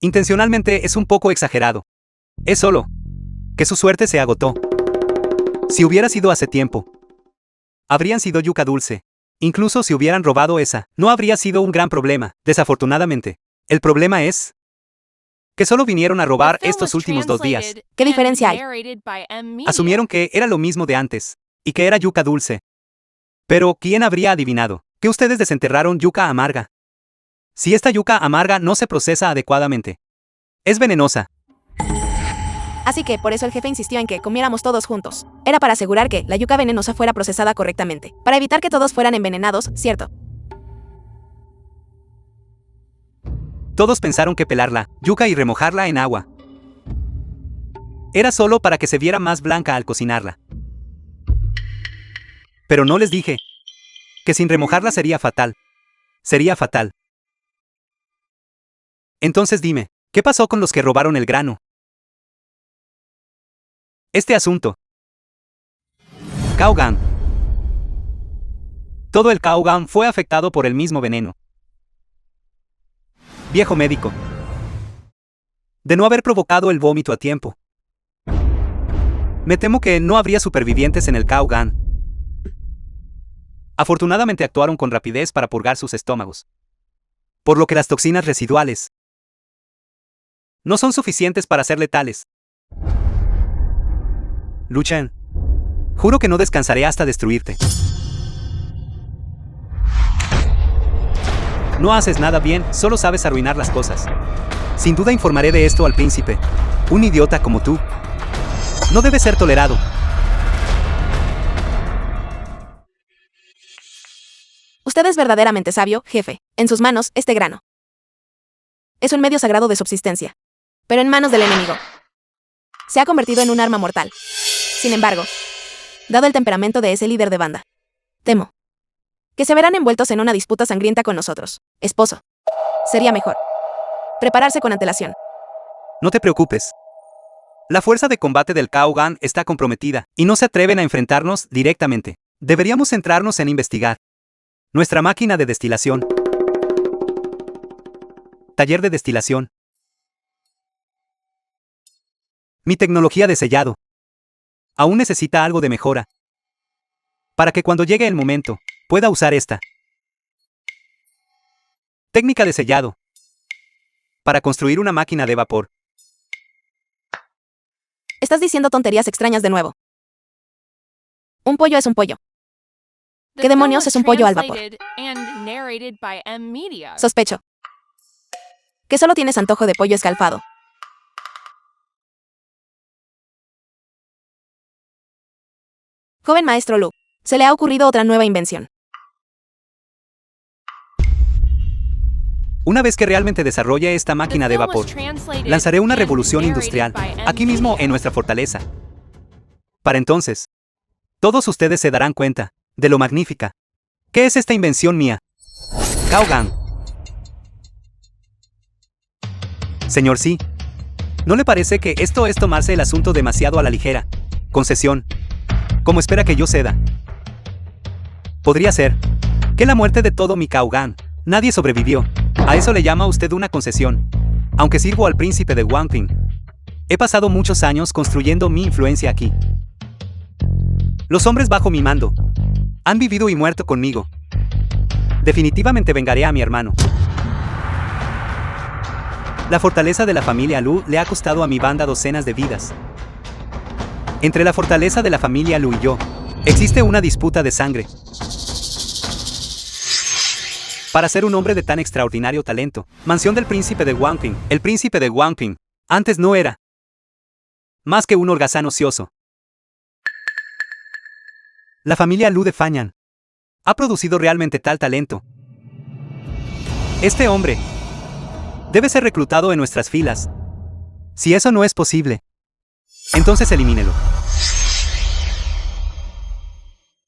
Intencionalmente es un poco exagerado. Es solo que su suerte se agotó. Si hubiera sido hace tiempo, habrían sido yuca dulce. Incluso si hubieran robado esa, no habría sido un gran problema. Desafortunadamente, el problema es que solo vinieron a robar estos últimos 2 días. ¿Qué diferencia hay? Asumieron que era lo mismo de antes, y que era yuca dulce. Pero, ¿quién habría adivinado que ustedes desenterraron yuca amarga? Si esta yuca amarga no se procesa adecuadamente, es venenosa. Así que por eso el jefe insistió en que comiéramos todos juntos. Era para asegurar que la yuca venenosa fuera procesada correctamente, para evitar que todos fueran envenenados, ¿cierto? Todos pensaron que pelar la yuca y remojarla en agua era solo para que se viera más blanca al cocinarla. Pero no les dije que sin remojarla sería fatal. Sería fatal. Entonces dime, ¿qué pasó con los que robaron el grano? Este asunto. Kaogan. Todo el Kaogan fue afectado por el mismo veneno. Viejo médico. De no haber provocado el vómito a tiempo. Me temo que no habría supervivientes en el Kaogan. Afortunadamente actuaron con rapidez para purgar sus estómagos. Por lo que las toxinas residuales no son suficientes para ser letales. Lu Chen, juro que no descansaré hasta destruirte. No haces nada bien, solo sabes arruinar las cosas. Sin duda informaré de esto al príncipe. Un idiota como tú no debe ser tolerado. Usted es verdaderamente sabio, jefe. En sus manos, este grano es un medio sagrado de subsistencia. Pero en manos del enemigo se ha convertido en un arma mortal. Sin embargo, dado el temperamento de ese líder de banda, temo que se verán envueltos en una disputa sangrienta con nosotros. Esposo, sería mejor prepararse con antelación. No te preocupes. La fuerza de combate del Kaogan está comprometida y no se atreven a enfrentarnos directamente. Deberíamos centrarnos en investigar nuestra máquina de destilación. Taller de destilación. Mi tecnología de sellado aún necesita algo de mejora para que cuando llegue el momento pueda usar esta técnica de sellado para construir una máquina de vapor. Estás diciendo tonterías extrañas de nuevo. Un pollo es un pollo. ¿Qué demonios es un pollo al vapor? Sospecho que solo tienes antojo de pollo escalfado. Joven maestro Lu, se le ha ocurrido otra nueva invención. Una vez que realmente desarrolle esta máquina de vapor, lanzaré una revolución industrial, aquí mismo en nuestra fortaleza. Para entonces, todos ustedes se darán cuenta de lo magnífica que es esta invención mía. Kaogan. Señor Sí, ¿no le parece que esto es tomarse el asunto demasiado a la ligera? Concesión. ¿Cómo espera que yo ceda? Podría ser que la muerte de todo mi Kaogan, nadie sobrevivió. A eso le llama usted una concesión. Aunque sirvo al príncipe de Wangping, he pasado muchos años construyendo mi influencia aquí. Los hombres bajo mi mando han vivido y muerto conmigo. Definitivamente vengaré a mi hermano. La fortaleza de la familia Lu le ha costado a mi banda docenas de vidas. Entre la fortaleza de la familia Lu y yo, existe una disputa de sangre. Para ser un hombre de tan extraordinario talento, mansión del príncipe de Wangping, el príncipe de Wangping, antes no era más que un holgazán ocioso. La familia Lu de Fanyan ha producido realmente tal talento. Este hombre debe ser reclutado en nuestras filas. Si eso no es posible, entonces elimínelo.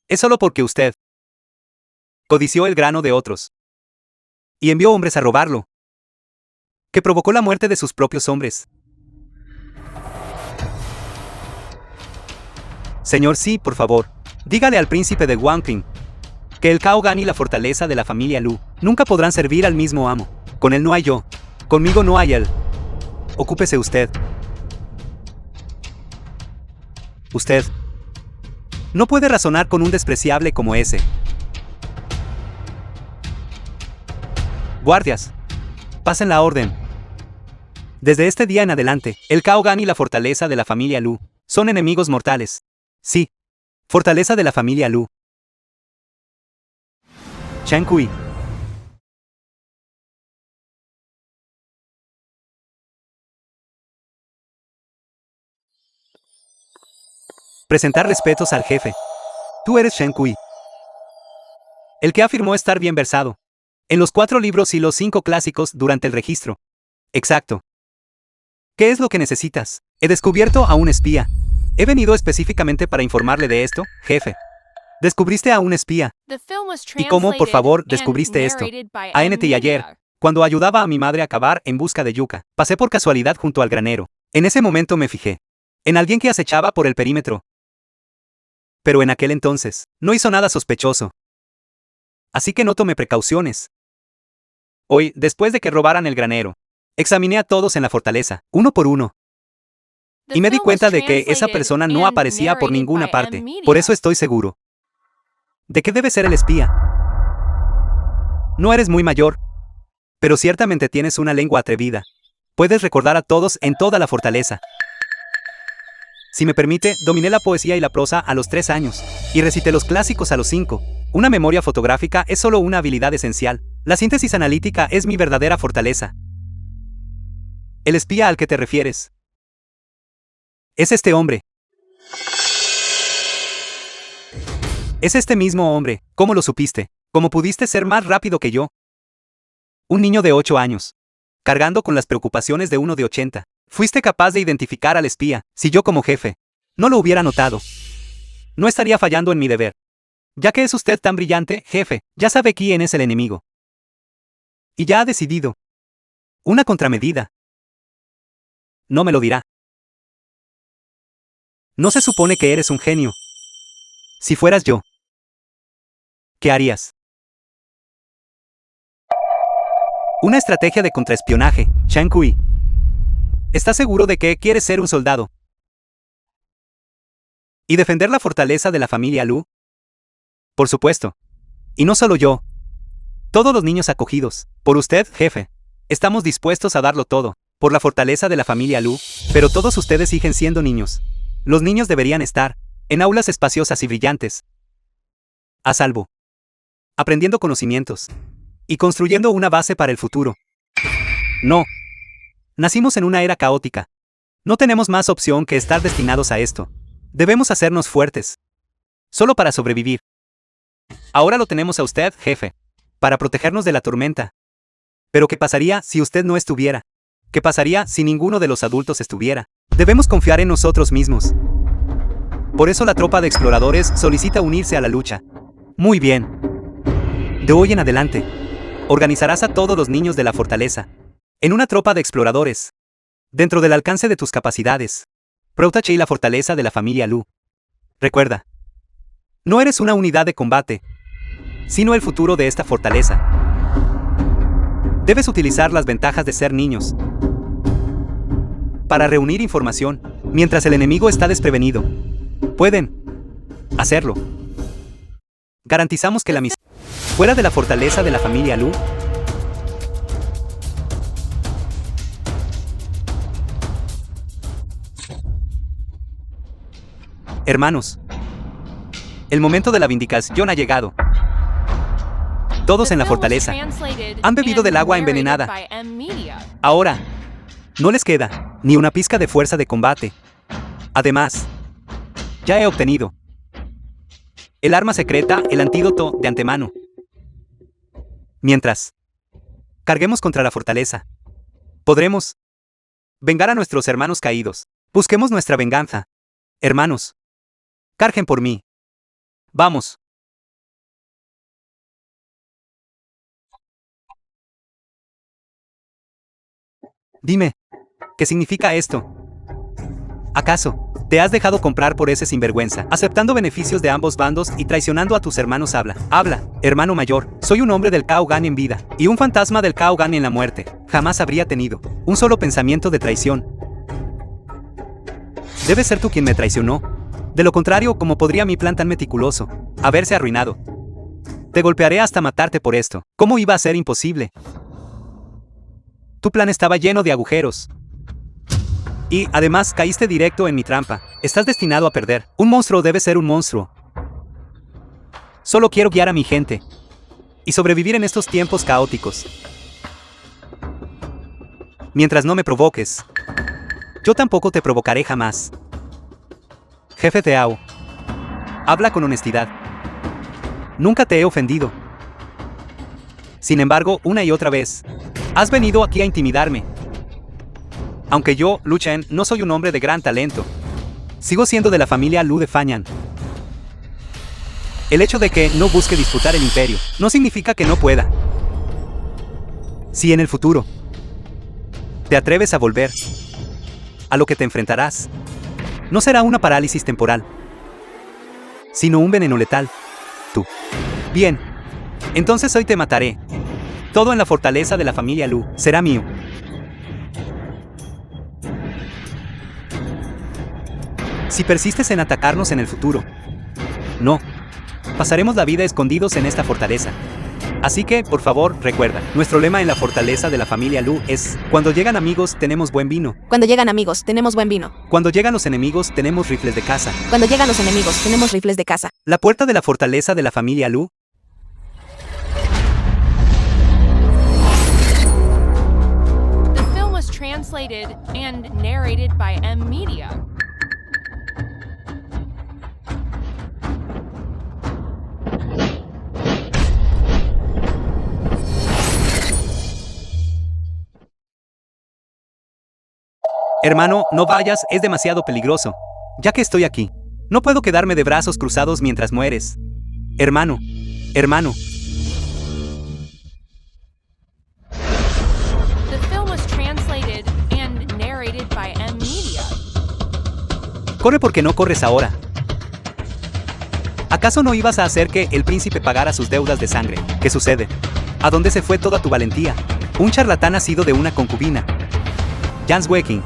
Es solo porque usted codició el grano de otros y envió hombres a robarlo, que provocó la muerte de sus propios hombres. Señor Sí, por favor, dígale al príncipe de Wangping que el Kaogan y la fortaleza de la familia Lu nunca podrán servir al mismo amo. Con él no hay yo, conmigo no hay él. Ocúpese usted. Usted no puede razonar con un despreciable como ese. Guardias, pasen la orden. Desde este día en adelante, el Kaogan y la fortaleza de la familia Lu son enemigos mortales. Sí, fortaleza de la familia Lu. Chen Kui. Presentar respetos al jefe. Tú eres Shen Kui, el que afirmó estar bien versado En los 4 libros y los 5 clásicos durante el registro. Exacto. ¿Qué es lo que necesitas? He descubierto a un espía. He venido específicamente para informarle de esto, jefe. ¿Descubriste a un espía? ¿Y cómo, por favor, descubriste esto? ANT y ayer, cuando ayudaba a mi madre a cavar en busca de yuca, pasé por casualidad junto al granero. En ese momento me fijé en alguien que acechaba por el perímetro. Pero en aquel entonces, no hizo nada sospechoso. Así que no tomé precauciones. Hoy, después de que robaran el granero, examiné a todos en la fortaleza, uno por uno. Y me di cuenta de que esa persona no aparecía por ninguna parte. Por eso estoy seguro. ¿De qué debe ser el espía? No eres muy mayor, pero ciertamente tienes una lengua atrevida. Puedes recordar a todos en toda la fortaleza. Si me permite, dominé la poesía y la prosa a los 3 años, y recité los clásicos a los 5. Una memoria fotográfica es solo una habilidad esencial. La síntesis analítica es mi verdadera fortaleza. ¿El espía al que te refieres? Es este hombre. Es este mismo hombre. ¿Cómo lo supiste? ¿Cómo pudiste ser más rápido que yo? Un niño de 8 años, cargando con las preocupaciones de uno de 80. Fuiste capaz de identificar al espía. Si yo como jefe no lo hubiera notado, no estaría fallando en mi deber. Ya que es usted tan brillante, jefe, ya sabe quién es el enemigo. Y ya ha decidido. Una contramedida. No me lo dirá. No se supone que eres un genio. Si fueras yo, ¿qué harías? Una estrategia de contraespionaje, Shang Kui. ¿Estás seguro de que quieres ser un soldado? ¿Y defender la fortaleza de la familia Lu? Por supuesto. Y no solo yo. Todos los niños acogidos. Por usted, jefe. Estamos dispuestos a darlo todo. Por la fortaleza de la familia Lu. Pero todos ustedes siguen siendo niños. Los niños deberían estar en aulas espaciosas y brillantes. A salvo. Aprendiendo conocimientos. Y construyendo una base para el futuro. No. Nacimos en una era caótica. No tenemos más opción que estar destinados a esto. Debemos hacernos fuertes. Solo para sobrevivir. Ahora lo tenemos a usted, jefe. Para protegernos de la tormenta. Pero ¿qué pasaría si usted no estuviera? ¿Qué pasaría si ninguno de los adultos estuviera? Debemos confiar en nosotros mismos. Por eso la tropa de exploradores solicita unirse a la lucha. Muy bien. De hoy en adelante, organizarás a todos los niños de la fortaleza en una tropa de exploradores. Dentro del alcance de tus capacidades. Protege la fortaleza de la familia Lu. Recuerda. No eres una unidad de combate, sino el futuro de esta fortaleza. Debes utilizar las ventajas de ser niños para reunir información mientras el enemigo está desprevenido. Pueden hacerlo. Garantizamos que la misión fuera de la fortaleza de la familia Lu. Hermanos, el momento de la vindicación ha llegado. Todos en la fortaleza han bebido del agua envenenada. Ahora, no les queda ni una pizca de fuerza de combate. Además, ya he obtenido el arma secreta, el antídoto de antemano. Mientras carguemos contra la fortaleza, podremos vengar a nuestros hermanos caídos. Busquemos nuestra venganza. Hermanos, carguen por mí. Vamos. Dime, ¿qué significa esto? ¿Acaso te has dejado comprar por ese sinvergüenza, aceptando beneficios de ambos bandos y traicionando a tus hermanos? Habla, hermano mayor. Soy un hombre del Kaogan en vida, y un fantasma del Kaogan en la muerte. Jamás habría tenido un solo pensamiento de traición. Debe ser tú quien me traicionó. De lo contrario, ¿cómo podría mi plan tan meticuloso haberse arruinado? Te golpearé hasta matarte por esto. ¿Cómo iba a ser imposible? Tu plan estaba lleno de agujeros. Y, además, caíste directo en mi trampa. Estás destinado a perder. Un monstruo debe ser un monstruo. Solo quiero guiar a mi gente y sobrevivir en estos tiempos caóticos. Mientras no me provoques, yo tampoco te provocaré jamás. Jefe Teao, habla con honestidad. Nunca te he ofendido. Sin embargo, una y otra vez, has venido aquí a intimidarme. Aunque yo, Lu Chen, no soy un hombre de gran talento, sigo siendo de la familia Lu de Fanyan. El hecho de que no busque disputar el imperio no significa que no pueda. Si en el futuro te atreves a volver, a lo que te enfrentarás no será una parálisis temporal, sino un veneno letal. Tú. Bien. Entonces hoy te mataré. Todo en la fortaleza de la familia Lu será mío. Si persistes en atacarnos en el futuro, no. Pasaremos la vida escondidos en esta fortaleza. Así que, por favor, recuerda, nuestro lema en la fortaleza de la familia Lu es: cuando llegan amigos, tenemos buen vino. Cuando llegan amigos, tenemos buen vino. Cuando llegan los enemigos, tenemos rifles de caza. Cuando llegan los enemigos, tenemos rifles de caza. La puerta de la fortaleza de la familia Lu. The film was translated and narrated by M Media. Hermano, no vayas, es demasiado peligroso. Ya que estoy aquí, no puedo quedarme de brazos cruzados mientras mueres. Hermano, hermano. The film was translated and narrated by M Media. Corre porque no corres ahora. ¿Acaso no ibas a hacer que el príncipe pagara sus deudas de sangre? ¿Qué sucede? ¿A dónde se fue toda tu valentía? Un charlatán nacido de una concubina. Jan Weking.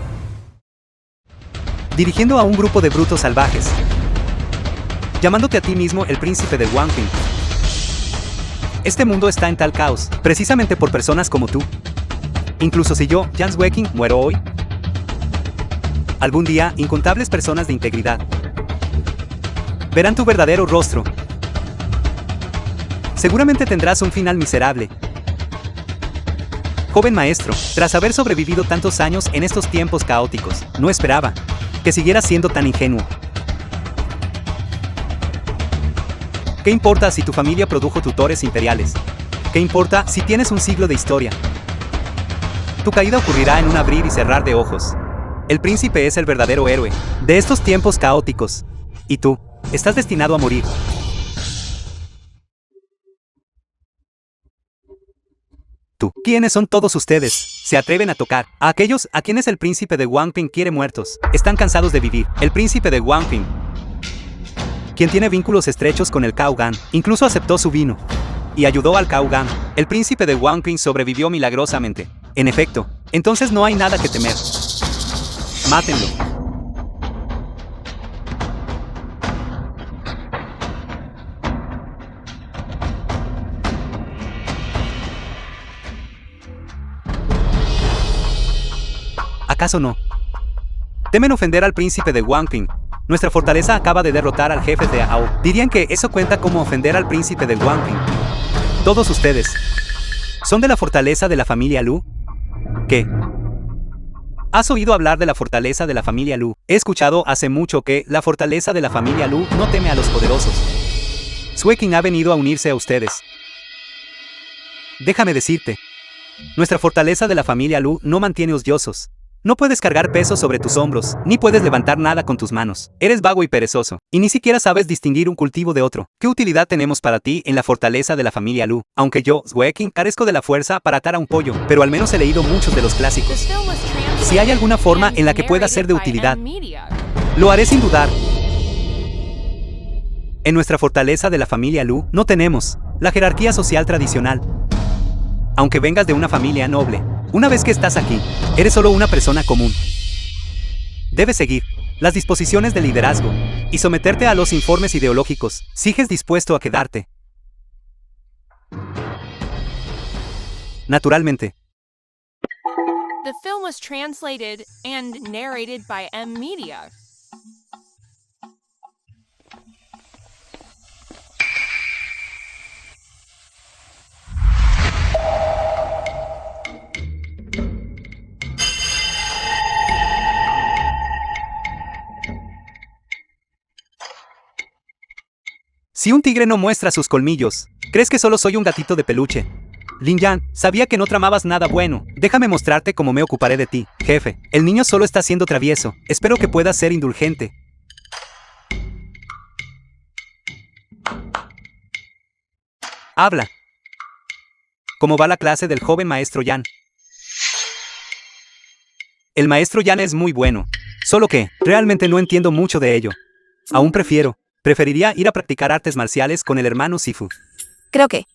Dirigiendo a un grupo de brutos salvajes. Llamándote a ti mismo el príncipe de Wangping. Este mundo está en tal caos, precisamente por personas como tú. Incluso si yo, Jan Weking, muero hoy, algún día, incontables personas de integridad verán tu verdadero rostro. Seguramente tendrás un final miserable. Joven maestro, tras haber sobrevivido tantos años en estos tiempos caóticos, no esperaba que siguieras siendo tan ingenuo. ¿Qué importa si tu familia produjo tutores imperiales? ¿Qué importa si tienes un siglo de historia? Tu caída ocurrirá en un abrir y cerrar de ojos. El príncipe es el verdadero héroe de estos tiempos caóticos. Y tú, estás destinado a morir. Tú. ¿Quiénes son todos ustedes? Se atreven a tocar a aquellos a quienes el príncipe de Wangping quiere muertos. Están cansados de vivir. El príncipe de Wangping, quien tiene vínculos estrechos con el Kaogan, incluso aceptó su vino y ayudó al Kaogan. El príncipe de Wangping sobrevivió milagrosamente. En efecto, entonces no hay nada que temer. Mátenlo. ¿Acaso no temen ofender al príncipe de Wangping? Nuestra fortaleza acaba de derrotar al jefe de Ao. ¿Dirían que eso cuenta como ofender al príncipe de Wangping? Todos ustedes son de la fortaleza de la familia Lu. ¿Qué? ¿Has oído hablar de la fortaleza de la familia Lu? He escuchado hace mucho que la fortaleza de la familia Lu no teme a los poderosos. Sueking ha venido a unirse a ustedes. Déjame decirte, nuestra fortaleza de la familia Lu no mantiene odiosos. No puedes cargar peso sobre tus hombros, ni puedes levantar nada con tus manos. Eres vago y perezoso, y ni siquiera sabes distinguir un cultivo de otro. ¿Qué utilidad tenemos para ti en la fortaleza de la familia Lu? Aunque yo, Sueking, carezco de la fuerza para atar a un pollo, pero al menos he leído muchos de los clásicos. Si hay alguna forma en la que pueda ser de utilidad, lo haré sin dudar. En nuestra fortaleza de la familia Lu no tenemos la jerarquía social tradicional. Aunque vengas de una familia noble, una vez que estás aquí, eres solo una persona común. Debes seguir las disposiciones de liderazgo y someterte a los informes ideológicos. ¿Sigues dispuesto a quedarte? Naturalmente. The film was translated and narrated by M Media. Si un tigre no muestra sus colmillos, ¿crees que solo soy un gatito de peluche? Lin Yan, sabía que no tramabas nada bueno. Déjame mostrarte cómo me ocuparé de ti. Jefe, el niño solo está siendo travieso. Espero que puedas ser indulgente. Habla. ¿Cómo va la clase del joven maestro Yan? El maestro Yan es muy bueno. Solo que, realmente no entiendo mucho de ello. Aún preferiría ir a practicar artes marciales con el hermano Sifu. Creo que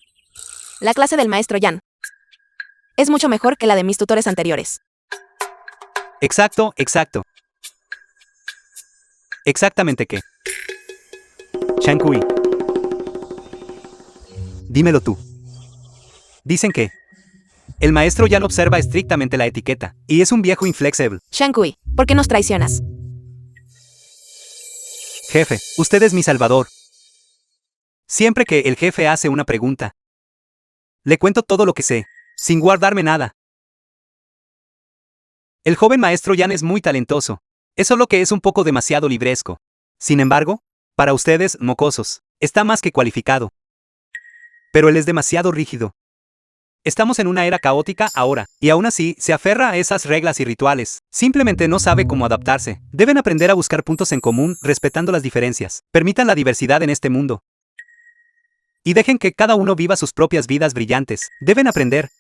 la clase del maestro Yan es mucho mejor que la de mis tutores anteriores. Exacto. Exactamente qué. Chan Kui. Dímelo tú. Dicen que el maestro Yan observa estrictamente la etiqueta, y es un viejo inflexible. Shan Kui, ¿por qué nos traicionas? Jefe, usted es mi salvador. Siempre que el jefe hace una pregunta, le cuento todo lo que sé, sin guardarme nada. El joven maestro Yan es muy talentoso, es solo que es un poco demasiado libresco. Sin embargo, para ustedes, mocosos, está más que cualificado. Pero él es demasiado rígido. Estamos en una era caótica ahora, y aún así se aferra a esas reglas y rituales. Simplemente no sabe cómo adaptarse. Deben aprender a buscar puntos en común, respetando las diferencias. Permitan la diversidad en este mundo. Y dejen que cada uno viva sus propias vidas brillantes. Deben aprender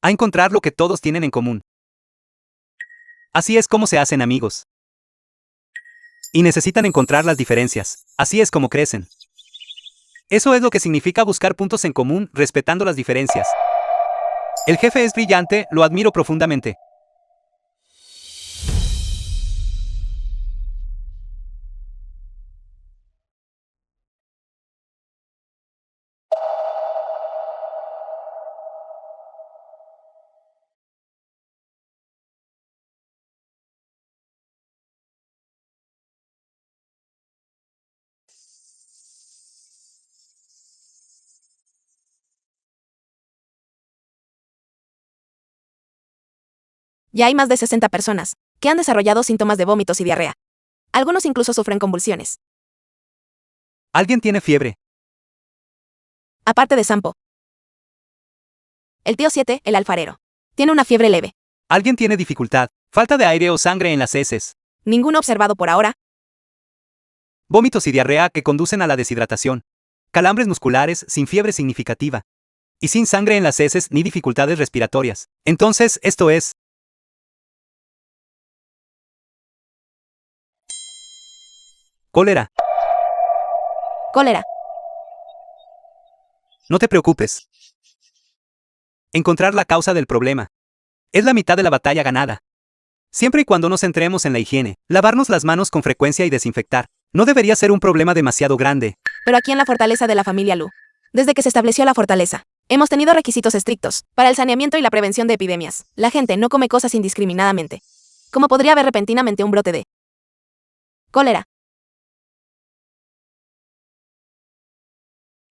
a encontrar lo que todos tienen en común. Así es como se hacen amigos. Y necesitan encontrar las diferencias. Así es como crecen. Eso es lo que significa buscar puntos en común, respetando las diferencias. El jefe es brillante, lo admiro profundamente. Ya hay más de 60 personas que han desarrollado síntomas de vómitos y diarrea. Algunos incluso sufren convulsiones. ¿Alguien tiene fiebre? Aparte de Sampo. El tío 7, el alfarero. Tiene una fiebre leve. ¿Alguien tiene dificultad? Falta de aire o sangre en las heces. Ninguno observado por ahora. Vómitos y diarrea que conducen a la deshidratación. Calambres musculares sin fiebre significativa. Y sin sangre en las heces ni dificultades respiratorias. Entonces, esto es cólera. Cólera. No te preocupes. Encontrar la causa del problema es la mitad de la batalla ganada. Siempre y cuando nos centremos en la higiene, lavarnos las manos con frecuencia y desinfectar, no debería ser un problema demasiado grande. Pero aquí en la fortaleza de la familia Lu, desde que se estableció la fortaleza, hemos tenido requisitos estrictos para el saneamiento y la prevención de epidemias. La gente no come cosas indiscriminadamente. ¿Cómo podría haber repentinamente un brote de cólera?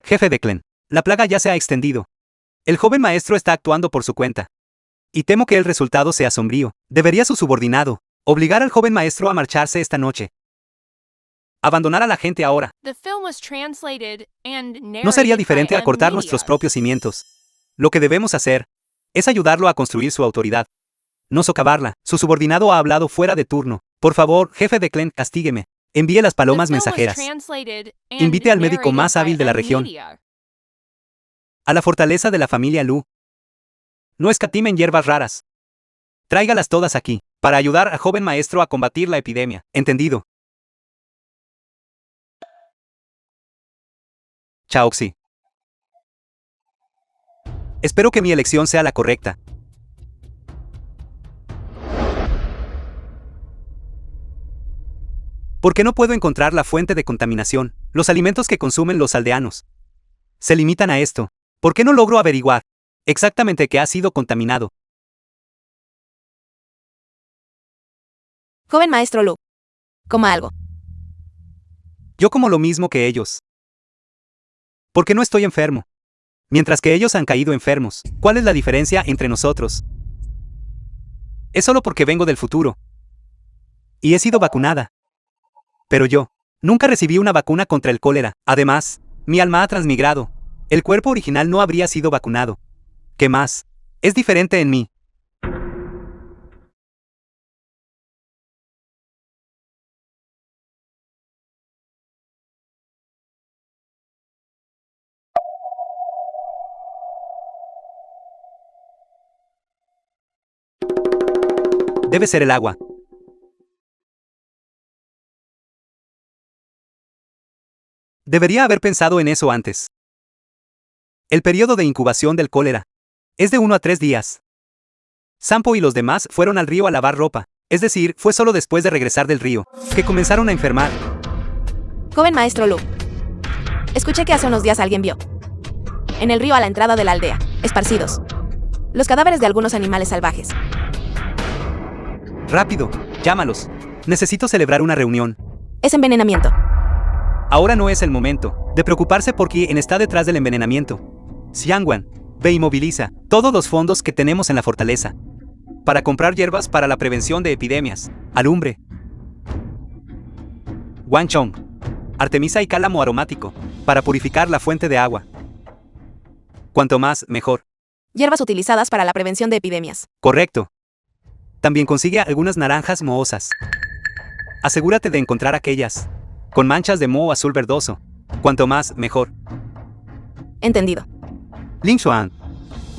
Jefe Declan, la plaga ya se ha extendido. El joven maestro está actuando por su cuenta. Y temo que el resultado sea sombrío. Debería su subordinado obligar al joven maestro a marcharse esta noche. Abandonar a la gente ahora. No sería diferente a cortar nuestros propios cimientos. Lo que debemos hacer es ayudarlo a construir su autoridad. No socavarla. Su subordinado ha hablado fuera de turno. Por favor, jefe Declan, castígueme. Envíe las palomas mensajeras. Invite al médico más hábil de la región a la fortaleza de la familia Lu. No escatimen hierbas raras. Tráigalas todas aquí, para ayudar al joven maestro a combatir la epidemia. ¿Entendido? Chaoxi. Espero que mi elección sea la correcta. ¿Por qué no puedo encontrar la fuente de contaminación? Los alimentos que consumen los aldeanos se limitan a esto. ¿Por qué no logro averiguar exactamente qué ha sido contaminado? Joven maestro Lu, coma algo. Yo como lo mismo que ellos. ¿Por qué no estoy enfermo? Mientras que ellos han caído enfermos. ¿Cuál es la diferencia entre nosotros? Es solo porque vengo del futuro. Y he sido vacunada. Pero yo nunca recibí una vacuna contra el cólera. Además, mi alma ha transmigrado. El cuerpo original no habría sido vacunado. ¿Qué más? Es diferente en mí. Debe ser el agua. Debería haber pensado en eso antes. El periodo de incubación del cólera es de 1 a 3 días. Sampo y los demás fueron al río a lavar ropa, es decir, fue solo después de regresar del río que comenzaron a enfermar. Joven maestro Lu. Escuché que hace unos días alguien vio en el río a la entrada de la aldea, esparcidos los cadáveres de algunos animales salvajes. Rápido, llámalos. Necesito celebrar una reunión. Es envenenamiento. Ahora no es el momento de preocuparse por quién está detrás del envenenamiento. Xiangwan, ve y moviliza todos los fondos que tenemos en la fortaleza para comprar hierbas para la prevención de epidemias, alumbre, Wanchong, artemisa y cálamo aromático para purificar la fuente de agua. Cuanto más, mejor. Hierbas utilizadas para la prevención de epidemias. Correcto. También consigue algunas naranjas mohosas. Asegúrate de encontrar aquellas con manchas de moho azul verdoso. Cuanto más, mejor. Entendido. Ling Xuan,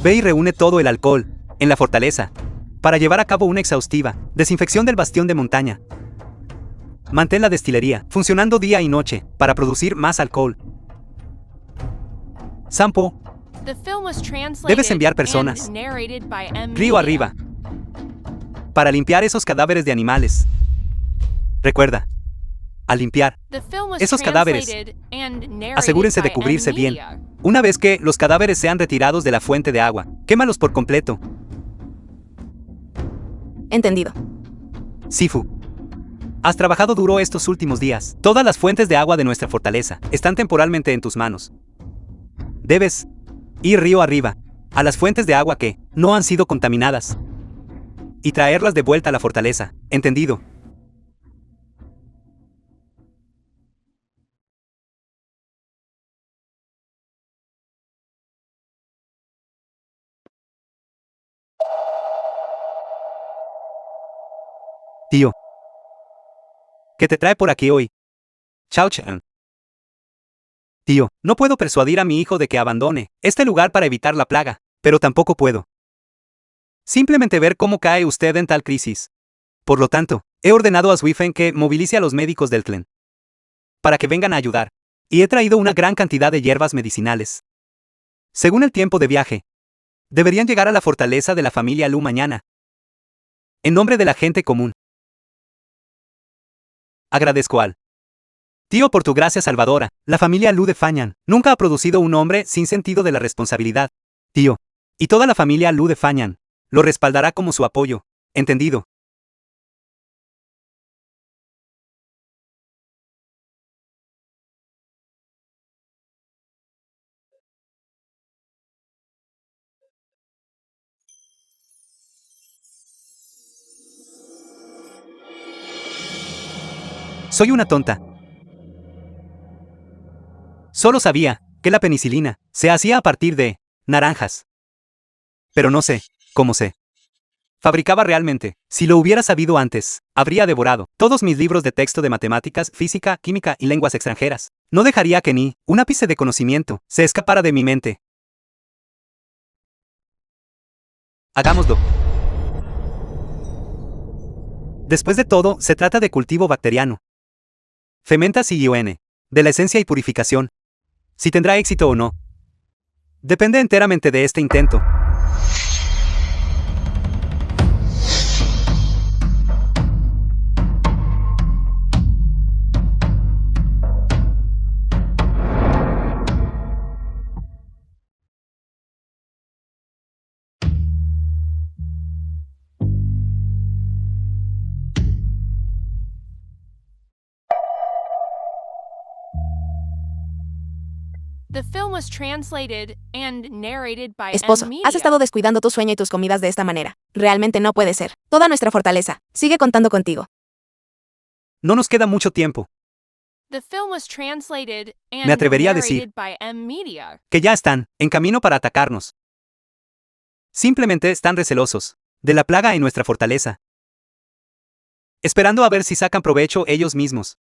ve y reúne todo el alcohol en la fortaleza para llevar a cabo una exhaustiva desinfección del bastión de montaña. Mantén la destilería funcionando día y noche para producir más alcohol. Sampo, Debes enviar personas personas río arriba para limpiar esos cadáveres de animales. Recuerda, al limpiar esos cadáveres, asegúrense de cubrirse bien. Una vez que los cadáveres sean retirados de la fuente de agua, quémalos por completo. Entendido. Sifu, has trabajado duro estos últimos días. Todas las fuentes de agua de nuestra fortaleza están temporalmente en tus manos. Debes ir río arriba a las fuentes de agua que no han sido contaminadas y traerlas de vuelta a la fortaleza. ¿Entendido? Tío, ¿qué te trae por aquí hoy? Chao Chan. Tío, no puedo persuadir a mi hijo de que abandone este lugar para evitar la plaga, pero tampoco puedo simplemente ver cómo cae usted en tal crisis. Por lo tanto, he ordenado a Swifen que movilice a los médicos del clan para que vengan a ayudar, y he traído una gran cantidad de hierbas medicinales. Según el tiempo de viaje, deberían llegar a la fortaleza de la familia Lu mañana. En nombre de la gente común, agradezco al tío por tu gracia salvadora. La familia Lu de Fanyan nunca ha producido un hombre sin sentido de la responsabilidad. Tío, y toda la familia Lu de Fanyan lo respaldará como su apoyo. ¿Entendido? Soy una tonta. Solo sabía que la penicilina se hacía a partir de naranjas. Pero no sé cómo se fabricaba realmente. Si lo hubiera sabido antes, habría devorado todos mis libros de texto de matemáticas, física, química y lenguas extranjeras. No dejaría que ni un ápice de conocimiento se escapara de mi mente. Hagámoslo. Después de todo, se trata de cultivo bacteriano. Fermentas y ION, de la esencia y purificación. Si tendrá éxito o no, depende enteramente de este intento. Esposo, has estado descuidando tu sueño y tus comidas de esta manera. Realmente no puede ser. Toda nuestra fortaleza sigue contando contigo. No nos queda mucho tiempo. Me atrevería a decir que ya están en camino para atacarnos. Simplemente están recelosos de la plaga en nuestra fortaleza, esperando a ver si sacan provecho ellos mismos.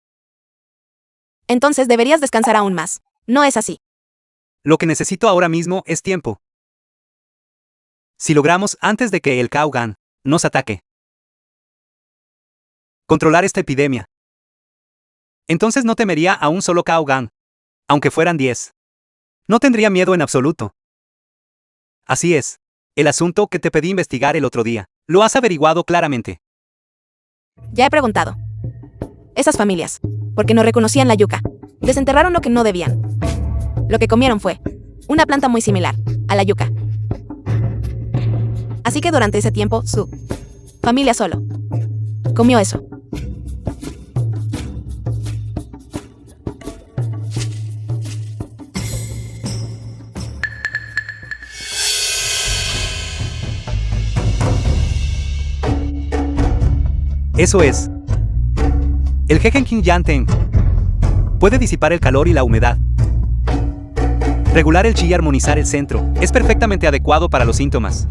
Entonces deberías descansar aún más. No es así. Lo que necesito ahora mismo es tiempo. Si logramos, antes de que el Kaugan nos ataque, controlar esta epidemia, entonces no temería a un solo Kaugan, aunque fueran 10. No tendría miedo en absoluto. Así es. El asunto que te pedí investigar el otro día, lo has averiguado claramente. Ya he preguntado. Esas familias, porque no reconocían la yuca, desenterraron lo que no debían. Lo que comieron fue una planta muy similar a la yuca. Así que durante ese tiempo, su familia solo comió eso. Eso es. El Hechen King Yanteng puede disipar el calor y la humedad, regular el chi y armonizar el centro. Es perfectamente adecuado para los síntomas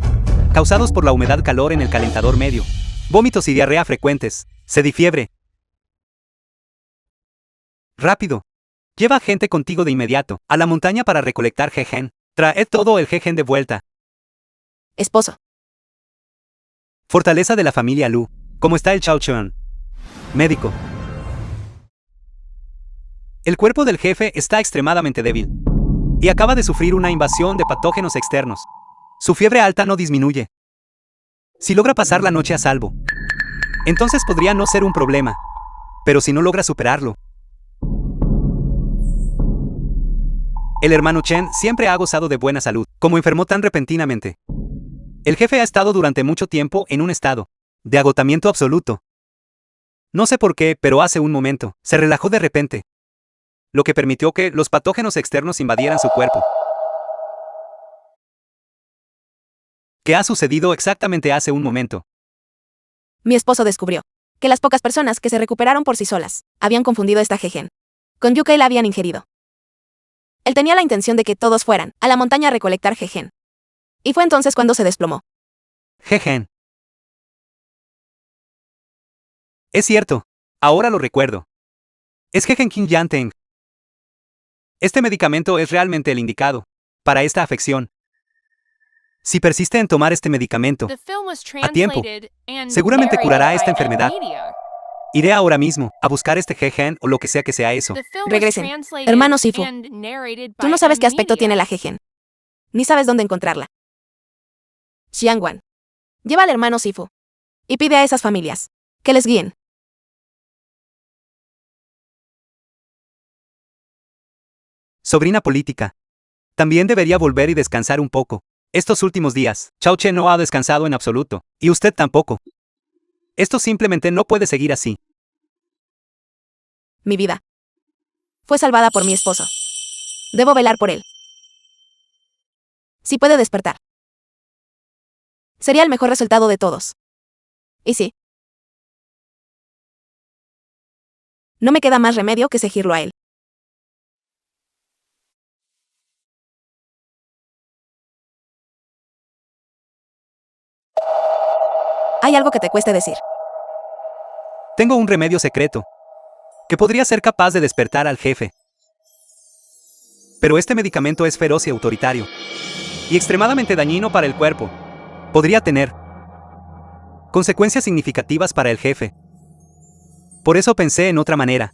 causados por la humedad-calor en el calentador medio. Vómitos y diarrea frecuentes. Sed y fiebre. Rápido. Lleva gente contigo de inmediato a la montaña para recolectar Hechen. Traed todo el Hechen de vuelta. Esposo. Fortaleza de la familia Lu. ¿Cómo está el Chao Chuan? Médico. El cuerpo del jefe está extremadamente débil y acaba de sufrir una invasión de patógenos externos. Su fiebre alta no disminuye. Si logra pasar la noche a salvo, entonces podría no ser un problema. Pero si no logra superarlo, el hermano Chen siempre ha gozado de buena salud, como enfermó tan repentinamente. El jefe ha estado durante mucho tiempo en un estado de agotamiento absoluto. No sé por qué, pero hace un momento, se relajó de repente, lo que permitió que los patógenos externos invadieran su cuerpo. ¿Qué ha sucedido exactamente hace un momento? Mi esposo descubrió que las pocas personas que se recuperaron por sí solas habían confundido esta Hechen con yuca y la habían ingerido. Él tenía la intención de que todos fueran a la montaña a recolectar Hechen. Y fue entonces cuando se desplomó. Hechen. Es cierto, ahora lo recuerdo. Es Hechen King Yanteng. Este medicamento es realmente el indicado para esta afección. Si persiste en tomar este medicamento a tiempo, seguramente curará esta enfermedad. Iré ahora mismo a buscar este Hechen o lo que sea eso. Regresen. Hermano Sifu, tú no sabes qué aspecto tiene la Hechen, ni sabes dónde encontrarla. Xiangwan, lleva al hermano Sifu y pide a esas familias que les guíen. Sobrina política. También debería volver y descansar un poco. Estos últimos días, Chao Chen no ha descansado en absoluto, y usted tampoco. Esto simplemente no puede seguir así. Mi vida fue salvada por mi esposo. Debo velar por él. Si puede despertar, sería el mejor resultado de todos. Y sí, no me queda más remedio que seguirlo a él. ¿Hay algo que te cueste decir? Tengo un remedio secreto que podría ser capaz de despertar al jefe. Pero este medicamento es feroz y autoritario, y extremadamente dañino para el cuerpo. Podría tener consecuencias significativas para el jefe. Por eso pensé en otra manera.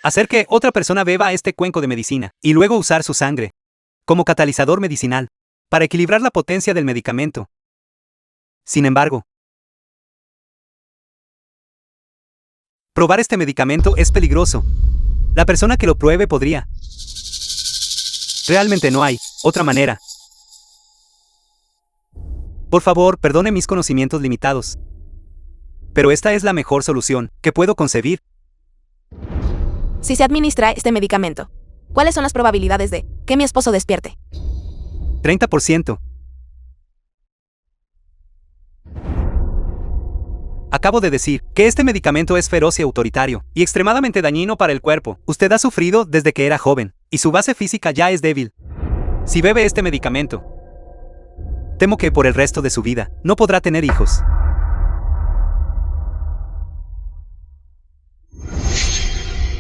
Hacer que otra persona beba este cuenco de medicina, y luego usar su sangre como catalizador medicinal, para equilibrar la potencia del medicamento. Sin embargo, probar este medicamento es peligroso. La persona que lo pruebe podría. Realmente no hay otra manera. Por favor, perdone mis conocimientos limitados. Pero esta es la mejor solución que puedo concebir. Si se administra este medicamento, ¿cuáles son las probabilidades de que mi esposo despierte? 30%. Acabo de decir que este medicamento es feroz y autoritario, y extremadamente dañino para el cuerpo. Usted ha sufrido desde que era joven, y su base física ya es débil. Si bebe este medicamento, Temo que por el resto de su vida no podrá tener hijos.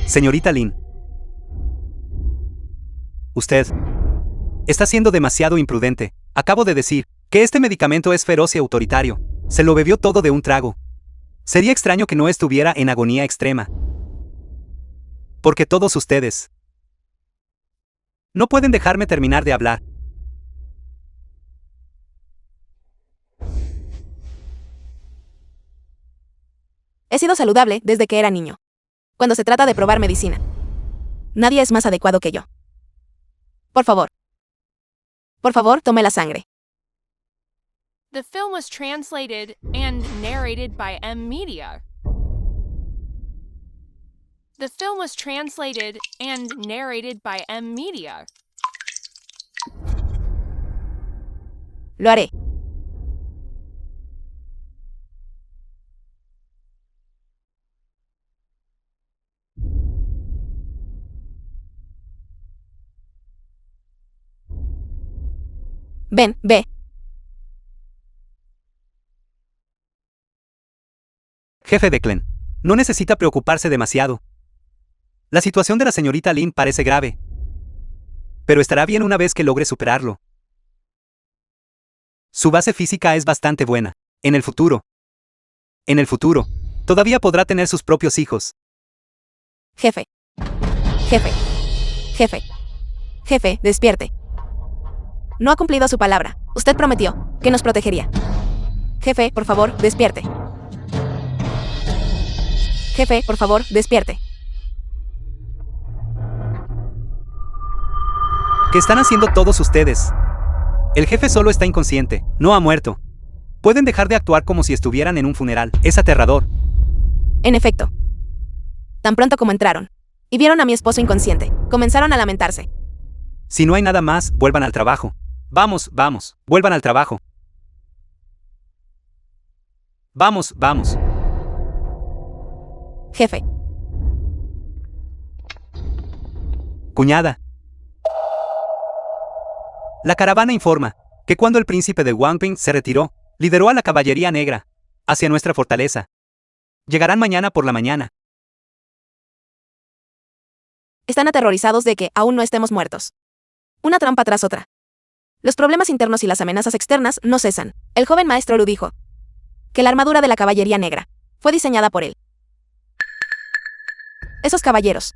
Señorita Lin. Usted está siendo demasiado imprudente. Acabo de decir que este medicamento es feroz y autoritario. Se lo bebió todo de un trago. Sería extraño que no estuviera en agonía extrema. Porque todos ustedes no pueden dejarme terminar de hablar. He sido saludable desde que era niño. Cuando se trata de probar medicina, nadie es más adecuado que yo. Por favor, tome la sangre. The film was translated and narrated by M Media. The film was translated and narrated by M Media. Lo haré. Ven, ve. Jefe Declan, no necesita preocuparse demasiado. La situación de la señorita Lin parece grave. Pero estará bien una vez que logre superarlo. Su base física es bastante buena. En el futuro, todavía podrá tener sus propios hijos. Jefe, despierte. No ha cumplido su palabra. Usted prometió que nos protegería. Jefe, por favor, despierte. Jefe, por favor, despierte. ¿Qué están haciendo todos ustedes? El jefe solo está inconsciente, no ha muerto. Pueden dejar de actuar como si estuvieran en un funeral. Es aterrador. En efecto. Tan pronto como entraron y vieron a mi esposo inconsciente, comenzaron a lamentarse. Si no hay nada más, vuelvan al trabajo. Vamos, vuelvan al trabajo. Vamos. Jefe. Cuñada. La caravana informa que cuando el príncipe de Wangping se retiró, lideró a la caballería negra hacia nuestra fortaleza. Llegarán mañana por la mañana. Están aterrorizados de que aún no estemos muertos. Una trampa tras otra. Los problemas internos y las amenazas externas no cesan. El joven maestro Lu dijo que la armadura de la caballería negra fue diseñada por él. Esos caballeros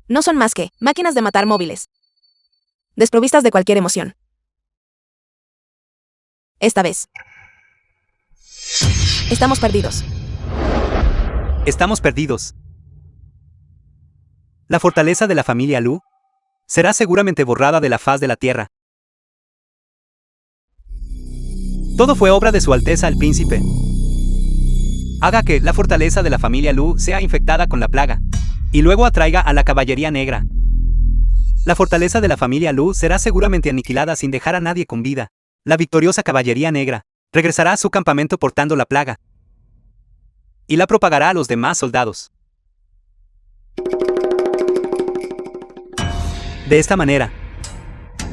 no son más que máquinas de matar móviles, desprovistas de cualquier emoción. Esta vez, estamos perdidos. Estamos perdidos. La fortaleza de la familia Lu será seguramente borrada de la faz de la tierra. Todo fue obra de Su Alteza el Príncipe. Haga que la fortaleza de la familia Lu sea infectada con la plaga, y luego atraiga a la caballería negra. La fortaleza de la familia Lu será seguramente aniquilada sin dejar a nadie con vida. La victoriosa caballería negra regresará a su campamento portando la plaga, y la propagará a los demás soldados. De esta manera,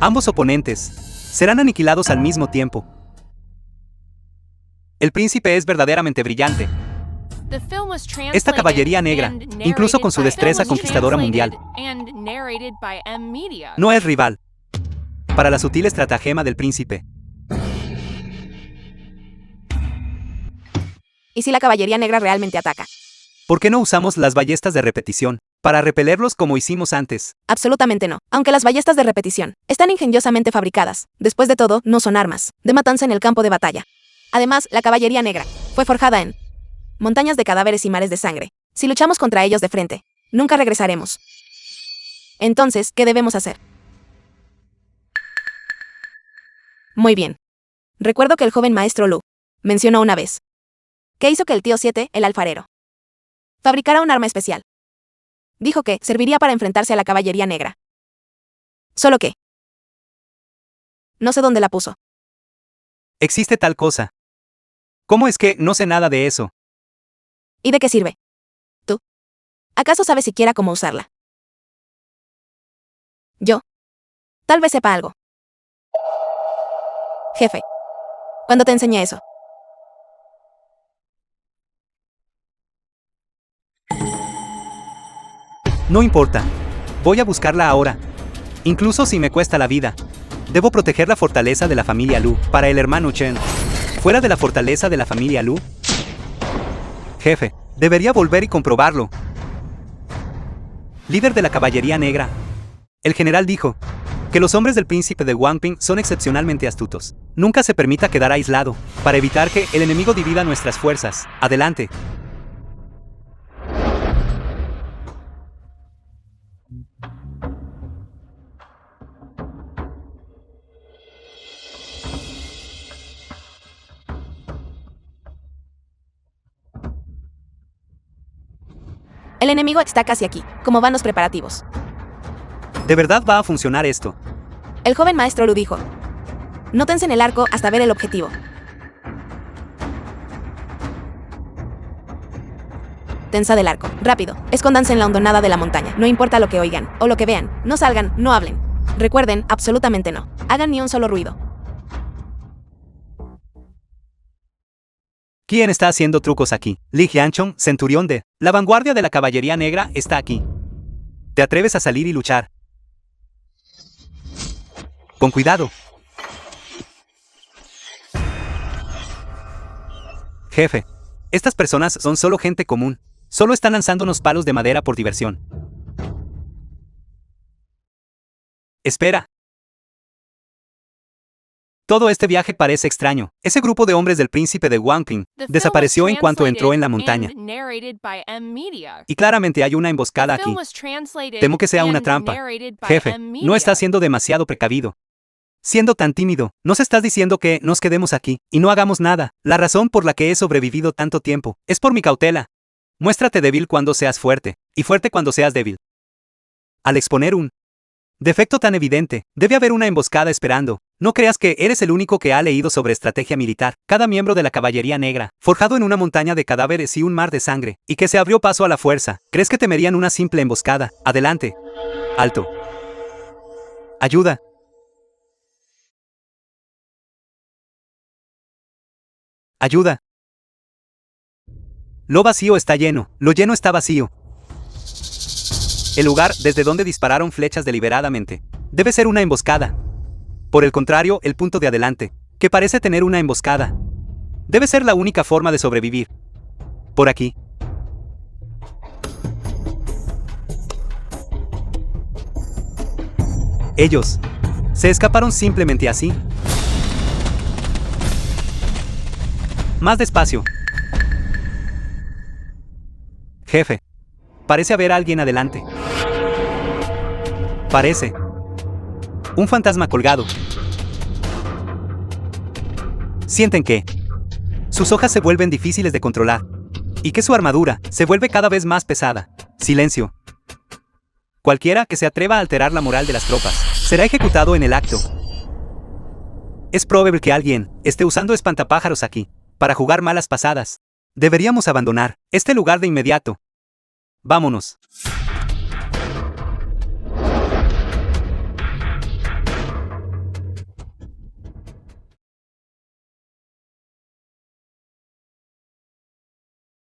ambos oponentes serán aniquilados al mismo tiempo. El príncipe es verdaderamente brillante. Esta caballería negra, incluso con su destreza conquistadora mundial, no es rival para la sutil estratagema del príncipe. ¿Y si la caballería negra realmente ataca? ¿Por qué no usamos las ballestas de repetición para repelerlos como hicimos antes? Absolutamente no. Aunque las ballestas de repetición están ingeniosamente fabricadas, después de todo, no son armas de matanza en el campo de batalla. Además, la caballería negra fue forjada en montañas de cadáveres y mares de sangre. Si luchamos contra ellos de frente, nunca regresaremos. Entonces, ¿qué debemos hacer? Muy bien. Recuerdo que el joven maestro Lu mencionó una vez que hizo que el tío 7, el alfarero, fabricara un arma especial. Dijo que serviría para enfrentarse a la caballería negra. Solo que no sé dónde la puso. ¿Existe tal cosa? ¿Cómo es que no sé nada de eso? ¿Y de qué sirve? ¿Tú? ¿Acaso sabes siquiera cómo usarla? Yo. Tal vez sepa algo. jefe. Cuando te enseñé eso. No importa. Voy a buscarla ahora. Incluso si me cuesta la vida. Debo proteger la fortaleza de la familia Lu para el hermano Chen. ¿Fuera de la fortaleza de la familia Lu? Jefe, debería volver y comprobarlo. Líder de la caballería negra. El general dijo que los hombres del príncipe de Wangping son excepcionalmente astutos. Nunca se permita quedar aislado, para evitar que el enemigo divida nuestras fuerzas. Adelante. El enemigo está casi aquí. ¿Cómo van los preparativos? ¿De verdad va a funcionar esto? El joven maestro Lu dijo. Nótense en el arco hasta ver el objetivo. Tensa del arco. Rápido. Escóndanse en la hondonada de la montaña. No importa lo que oigan o lo que vean. No salgan, no hablen. Recuerden, absolutamente no. Hagan ni un solo ruido. ¿Quién está haciendo trucos aquí? Li Jianchong, centurión de la vanguardia de la caballería negra, está aquí. ¿Te atreves a salir y luchar? Con cuidado. Jefe, estas personas son solo gente común. Solo están lanzándonos palos de madera por diversión. Espera. Todo este viaje parece extraño. Ese grupo de hombres del príncipe de Wangping desapareció en cuanto entró en la montaña. Y claramente hay una emboscada aquí. Temo que sea una trampa. Jefe, no está siendo demasiado precavido. Siendo tan tímido, nos estás diciendo que nos quedemos aquí y no hagamos nada. La razón por la que he sobrevivido tanto tiempo es por mi cautela. Muéstrate débil cuando seas fuerte, y fuerte cuando seas débil. Al exponer un defecto tan evidente, debe haber una emboscada esperando. No creas que eres el único que ha leído sobre estrategia militar. Cada miembro de la caballería negra, forjado en una montaña de cadáveres y un mar de sangre, y que se abrió paso a la fuerza, ¿crees que temerían una simple emboscada? Adelante. Alto. Ayuda. Ayuda. Lo vacío está lleno, lo lleno está vacío. El lugar desde donde dispararon flechas deliberadamente debe ser una emboscada. Por el contrario, el punto de adelante, que parece tener una emboscada, debe ser la única forma de sobrevivir. Por aquí. Ellos se escaparon simplemente así. Más despacio. Jefe, parece haber alguien adelante. Parece un fantasma colgado. Sienten que sus hojas se vuelven difíciles de controlar y que su armadura se vuelve cada vez más pesada. Silencio. Cualquiera que se atreva a alterar la moral de las tropas será ejecutado en el acto. Es probable que alguien esté usando espantapájaros aquí para jugar malas pasadas. Deberíamos abandonar este lugar de inmediato. Vámonos.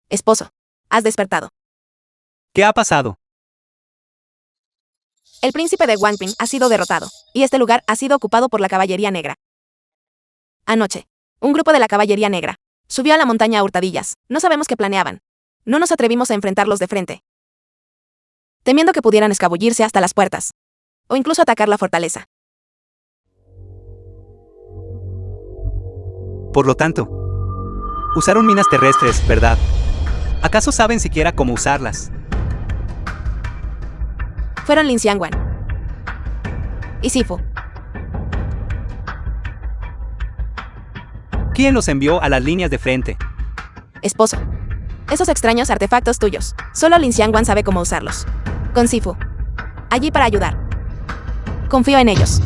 Esposo, has despertado. ¿Qué ha pasado? El príncipe de Wangping ha sido derrotado, y este lugar ha sido ocupado por la caballería negra. Anoche, un grupo de la caballería negra subió a la montaña a hurtadillas. No sabemos qué planeaban. No nos atrevimos a enfrentarlos de frente, temiendo que pudieran escabullirse hasta las puertas, o incluso atacar la fortaleza. Por lo tanto, usaron minas terrestres, ¿verdad? ¿Acaso saben siquiera cómo usarlas? Fueron Lin Xiangwan y Sifu. ¿Quién los envió a las líneas de frente? Esposo, esos extraños artefactos tuyos, solo Lin Xiangwan sabe cómo usarlos. Con Sifu, allí para ayudar. Confío en ellos.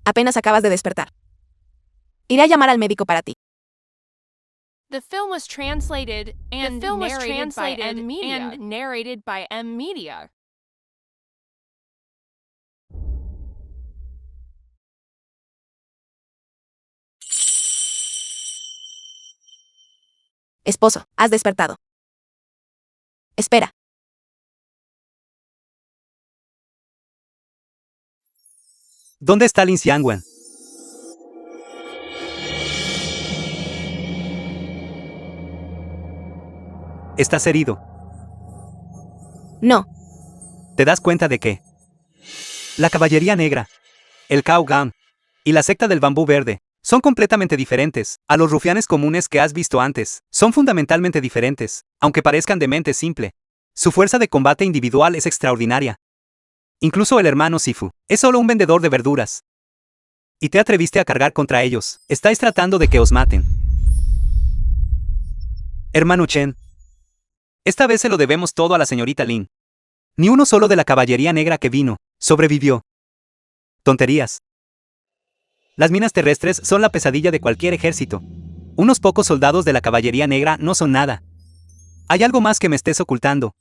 Apenas acabas de despertar. Iré a llamar al médico para ti. The film was translated and narrated by M Media. Esposo, has despertado. Espera. ¿Dónde está Lin Xiangwan? ¿Estás herido? No. ¿Te das cuenta de que la caballería negra, el Cao Gang y la secta del bambú verde son completamente diferentes a los rufianes comunes que has visto antes? Son fundamentalmente diferentes, aunque parezcan de mente simple. Su fuerza de combate individual es extraordinaria. Incluso el hermano Sifu es solo un vendedor de verduras. Y te atreviste a cargar contra ellos. Estáis tratando de que os maten. Hermano Chen, esta vez se lo debemos todo a la señorita Lin. Ni uno solo de la caballería negra que vino sobrevivió. Tonterías. Las minas terrestres son la pesadilla de cualquier ejército. Unos pocos soldados de la caballería negra no son nada. Hay algo más que me estés ocultando.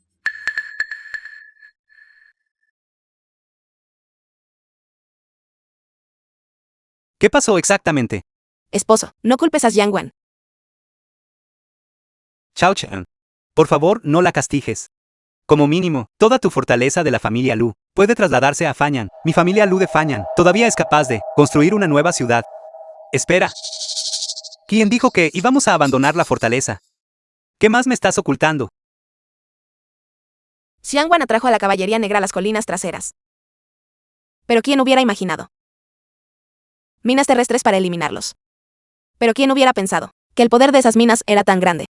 ¿Qué pasó exactamente? Esposo, no culpes a Xiangwan. Chao Chen. Por favor, no la castigues. Como mínimo, toda tu fortaleza de la familia Lu puede trasladarse a Fanyan. Mi familia Lu de Fanyan todavía es capaz de construir una nueva ciudad. Espera. ¿Quién dijo que íbamos a abandonar la fortaleza? ¿Qué más me estás ocultando? Xiangwan atrajo a la caballería negra a las colinas traseras. Pero ¿quién hubiera imaginado? Minas terrestres para eliminarlos. Pero ¿quién hubiera pensado que el poder de esas minas era tan grande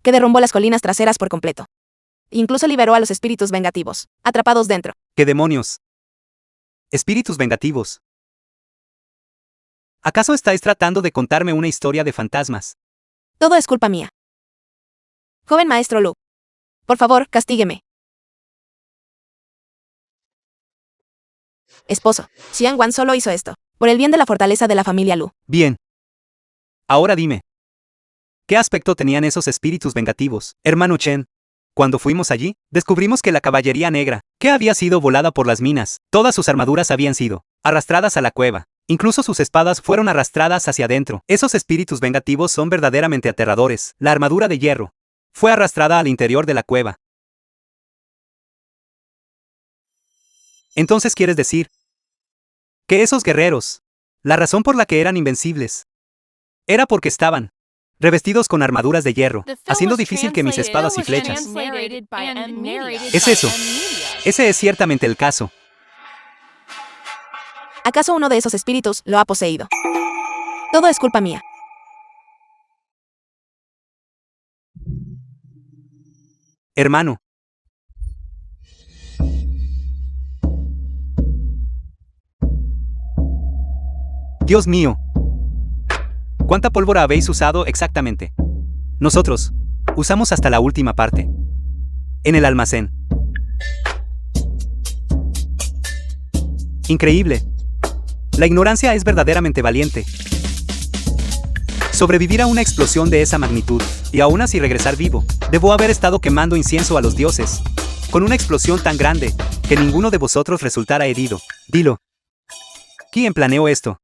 que derrumbó las colinas traseras por completo? Incluso liberó a los espíritus vengativos, atrapados dentro. ¿Qué demonios? Espíritus vengativos. ¿Acaso estáis tratando de contarme una historia de fantasmas? Todo es culpa mía. Joven maestro Lu. Por favor, castígueme. Esposo, Xiangwan solo hizo esto por el bien de la fortaleza de la familia Lu. Bien. Ahora dime. ¿Qué aspecto tenían esos espíritus vengativos, hermano Chen? Cuando fuimos allí, descubrimos que la caballería negra, que había sido volada por las minas, todas sus armaduras habían sido arrastradas a la cueva. Incluso sus espadas fueron arrastradas hacia adentro. Esos espíritus vengativos son verdaderamente aterradores. La armadura de hierro fue arrastrada al interior de la cueva. Entonces quieres decir que esos guerreros, la razón por la que eran invencibles, era porque estaban revestidos con armaduras de hierro, haciendo difícil que mis espadas y flechas. Es eso. Ese es ciertamente el caso. ¿Acaso uno de esos espíritus lo ha poseído? Todo es culpa mía. Hermano. Dios mío. ¿Cuánta pólvora habéis usado exactamente? Nosotros usamos hasta la última parte. En el almacén. Increíble. La ignorancia es verdaderamente valiente. Sobrevivir a una explosión de esa magnitud, y aún así regresar vivo. Debo haber estado quemando incienso a los dioses. Con una explosión tan grande, que ninguno de vosotros resultara herido. Dilo. ¿Quién planeó esto?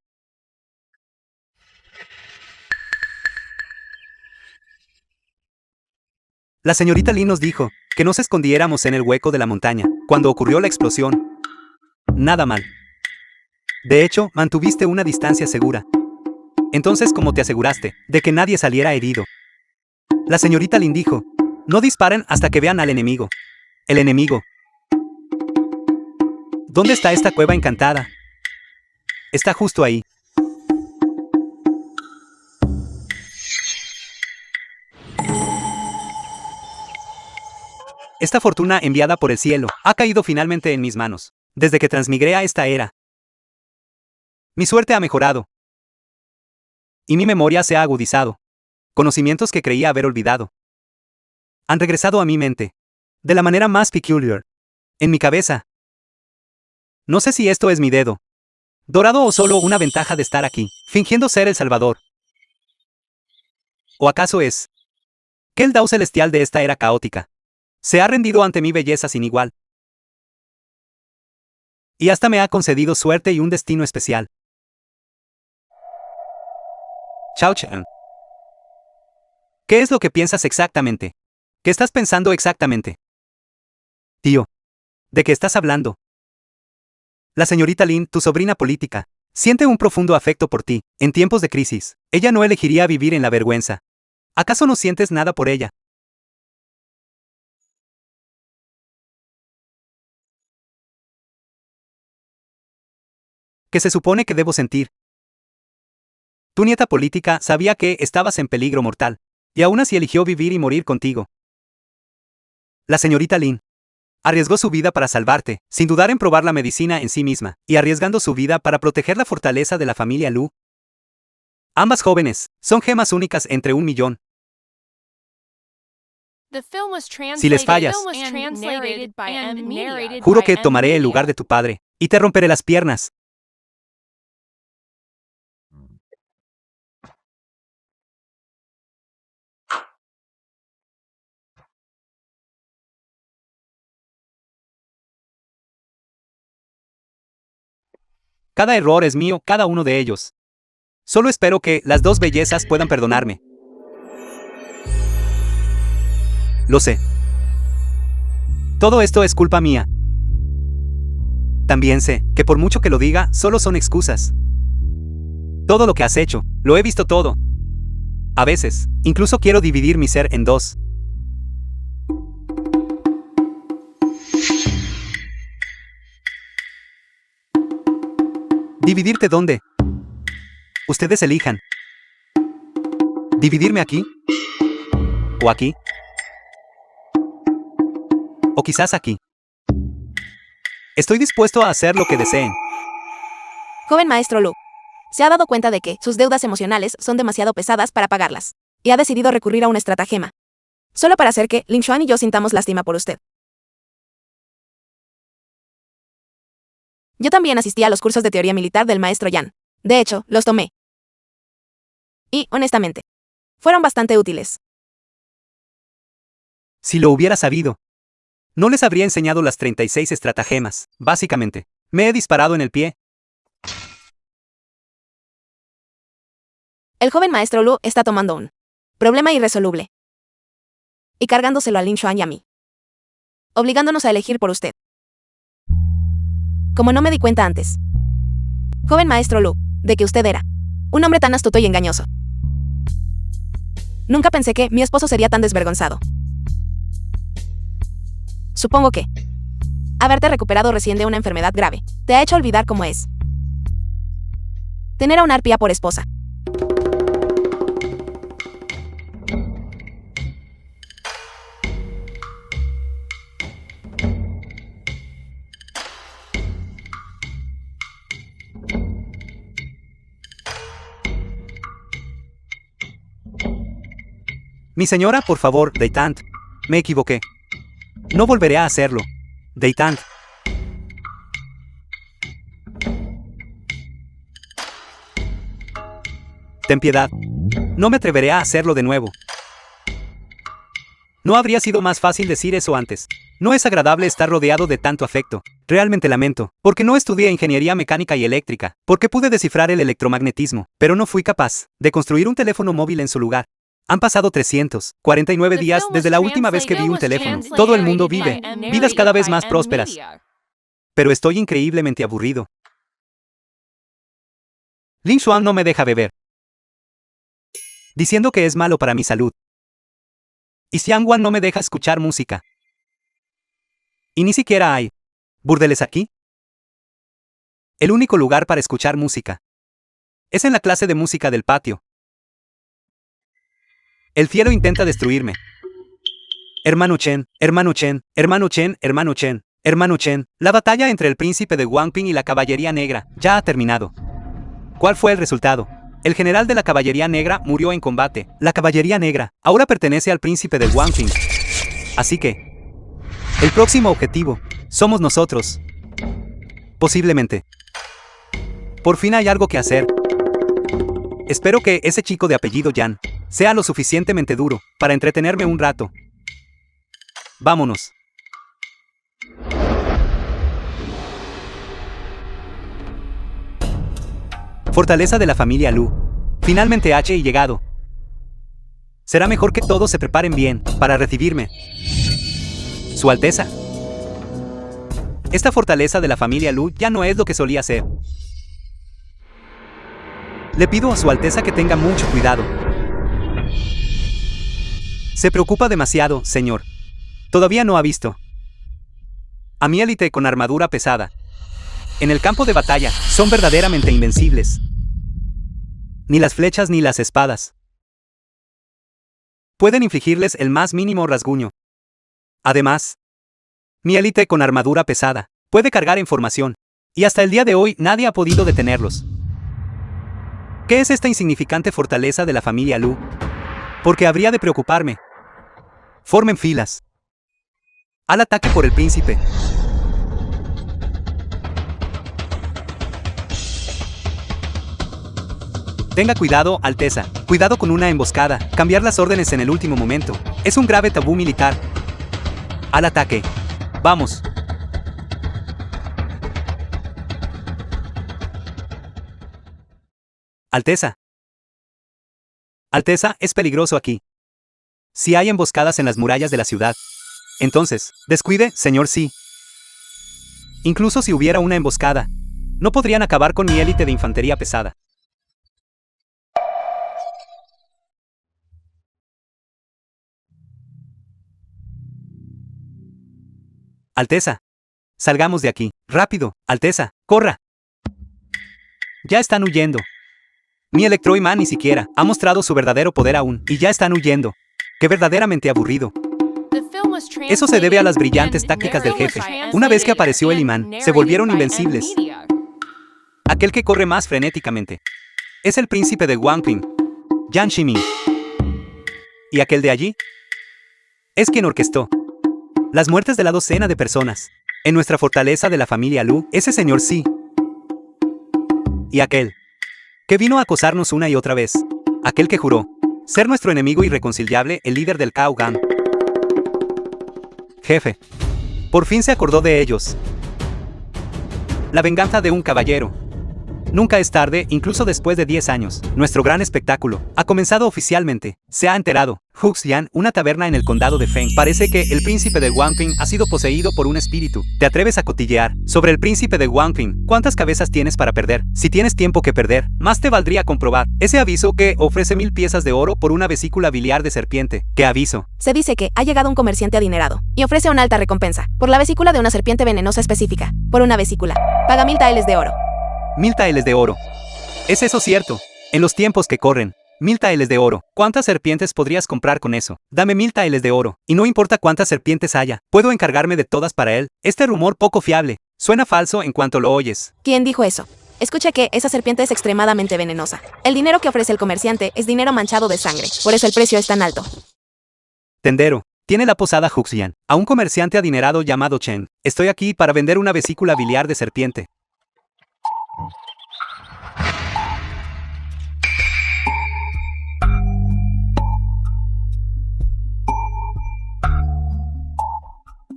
La señorita Lin nos dijo que nos escondiéramos en el hueco de la montaña cuando ocurrió la explosión. Nada mal. De hecho, mantuviste una distancia segura. Entonces, ¿cómo te aseguraste de que nadie saliera herido? La señorita Lin dijo, no disparen hasta que vean al enemigo. El enemigo. ¿Dónde está esta cueva encantada? Está justo ahí. Esta fortuna enviada por el cielo ha caído finalmente en mis manos. Desde que transmigré a esta era, mi suerte ha mejorado. Y mi memoria se ha agudizado. Conocimientos que creía haber olvidado han regresado a mi mente. De la manera más peculiar. En mi cabeza. No sé si esto es mi dedo dorado o solo una ventaja de estar aquí, fingiendo ser el Salvador. ¿O acaso es que el Dao celestial de esta era caótica se ha rendido ante mi belleza sin igual? Y hasta me ha concedido suerte y un destino especial. Chao Chen. ¿Qué es lo que piensas exactamente? ¿Qué estás pensando exactamente? Tío. ¿De qué estás hablando? La señorita Lynn, tu sobrina política, siente un profundo afecto por ti, en tiempos de crisis. Ella no elegiría vivir en la vergüenza. ¿Acaso no sientes nada por ella? ¿Qué se supone que debo sentir? Tu nieta política sabía que estabas en peligro mortal, y aún así eligió vivir y morir contigo. La señorita Lynn arriesgó su vida para salvarte, sin dudar en probar la medicina en sí misma, y arriesgando su vida para proteger la fortaleza de la familia Lu. Ambas jóvenes son gemas únicas entre 1.000.000. Si les fallas, juro que tomaré el lugar de tu padre, y te romperé las piernas. Cada error es mío, cada uno de ellos. Solo espero que las dos bellezas puedan perdonarme. Lo sé. Todo esto es culpa mía. También sé que por mucho que lo diga, solo son excusas. Todo lo que has hecho, lo he visto todo. A veces, incluso quiero dividir mi ser en dos. ¿Dividirte dónde? Ustedes elijan. ¿Dividirme aquí? ¿O aquí? ¿O quizás aquí? Estoy dispuesto a hacer lo que deseen. Joven maestro Lu. Se ha dado cuenta de que sus deudas emocionales son demasiado pesadas para pagarlas, y ha decidido recurrir a un estratagema. Solo para hacer que Lin Xuan y yo sintamos lástima por usted. Yo también asistí a los cursos de teoría militar del maestro Yan. De hecho, los tomé. Y, honestamente, fueron bastante útiles. Si lo hubiera sabido, no les habría enseñado las 36 estratagemas, básicamente. Me he disparado en el pie. El joven maestro Lu está tomando un problema irresoluble y cargándoselo a Lin Xuan y a mí, obligándonos a elegir por usted. Como no me di cuenta antes, joven maestro Lu, de que usted era un hombre tan astuto y engañoso. Nunca pensé que mi esposo sería tan desvergonzado. Supongo que haberte recuperado recién de una enfermedad grave te ha hecho olvidar cómo es tener a una arpía por esposa. Mi señora, por favor, Deitant. Me equivoqué. No volveré a hacerlo. Deitant. Ten piedad. No me atreveré a hacerlo de nuevo. ¿No habría sido más fácil decir eso antes? No es agradable estar rodeado de tanto afecto. Realmente lamento, porque no estudié ingeniería mecánica y eléctrica, porque pude descifrar el electromagnetismo, pero no fui capaz de construir un teléfono móvil en su lugar. Han pasado 349 días desde la última vez que vi un teléfono. Todo el mundo vive vidas cada vez más prósperas. Pero estoy increíblemente aburrido. Lin Xuan no me deja beber, diciendo que es malo para mi salud. Y Xiang Wan no me deja escuchar música. Y ni siquiera hay burdeles aquí. El único lugar para escuchar música es en la clase de música del patio. El fiero intenta destruirme. Hermano Chen, hermano Chen, hermano Chen, hermano Chen, hermano Chen. La batalla entre el príncipe de Wangping y la caballería negra ya ha terminado. ¿Cuál fue el resultado? El general de la caballería negra murió en combate. La caballería negra ahora pertenece al príncipe de Wangping. Así que el próximo objetivo somos nosotros. Posiblemente. Por fin hay algo que hacer. Espero que ese chico de apellido Yan sea lo suficientemente duro para entretenerme un rato. Vámonos. Fortaleza de la familia Lu. Finalmente H y llegado. Será mejor que todos se preparen bien para recibirme. Su Alteza. Esta fortaleza de la familia Lu ya no es lo que solía ser. Le pido a Su Alteza que tenga mucho cuidado. Se preocupa demasiado, señor. Todavía no ha visto a mi élite con armadura pesada. En el campo de batalla, son verdaderamente invencibles. Ni las flechas ni las espadas pueden infligirles el más mínimo rasguño. Además, mi élite con armadura pesada puede cargar información, y hasta el día de hoy nadie ha podido detenerlos. ¿Qué es esta insignificante fortaleza de la familia Lu? Porque habría de preocuparme. Formen filas. Al ataque por el príncipe. Tenga cuidado, Alteza. Cuidado con una emboscada. Cambiar las órdenes en el último momento. Es un grave tabú militar. Al ataque. Vamos. Alteza. Alteza, es peligroso aquí. Si hay emboscadas en las murallas de la ciudad. Entonces, descuide, señor, sí. Incluso si hubiera una emboscada, no podrían acabar con mi élite de infantería pesada. Alteza. Salgamos de aquí. Rápido, Alteza, corra. Ya están huyendo. Mi Electroimán ni siquiera ha mostrado su verdadero poder aún, y ya están huyendo. ¡Qué verdaderamente aburrido! Eso se debe a las brillantes tácticas del jefe. Una vez que apareció el imán, se volvieron invencibles. Aquel que corre más frenéticamente es el príncipe de Wangping, Yan Shimin. ¿Y aquel de allí? Es quien orquestó las muertes de la docena de personas en nuestra fortaleza de la familia Lu, ese señor sí. Y aquel que vino a acosarnos una y otra vez, aquel que juró ser nuestro enemigo irreconciliable, el líder del Cao Gang. Jefe, por fin se acordó de ellos. La venganza de un caballero. Nunca es tarde, incluso después de 10 años. Nuestro gran espectáculo ha comenzado oficialmente. Se ha enterado. Huxian, una taberna en el condado de Feng. Parece que el príncipe de Wangping ha sido poseído por un espíritu. ¿Te atreves a cotillear sobre el príncipe de Wangping? ¿Cuántas cabezas tienes para perder? Si tienes tiempo que perder, más te valdría comprobar ese aviso que ofrece 1000 piezas de oro por una vesícula biliar de serpiente. ¿Qué aviso? Se dice que ha llegado un comerciante adinerado y ofrece una alta recompensa por la vesícula de una serpiente venenosa específica. Por una vesícula, paga 1000 taeles de oro. 1000 taeles de oro. ¿Es eso cierto? En los tiempos que corren, 1000 taeles de oro. ¿Cuántas serpientes podrías comprar con eso? Dame 1000 taeles de oro. Y no importa cuántas serpientes haya, puedo encargarme de todas para él. Este rumor poco fiable. Suena falso en cuanto lo oyes. ¿Quién dijo eso? Escucha que esa serpiente es extremadamente venenosa. El dinero que ofrece el comerciante es dinero manchado de sangre. Por eso el precio es tan alto. Tendero. Tiene la posada Huxian, a un comerciante adinerado llamado Chen. Estoy aquí para vender una vesícula biliar de serpiente.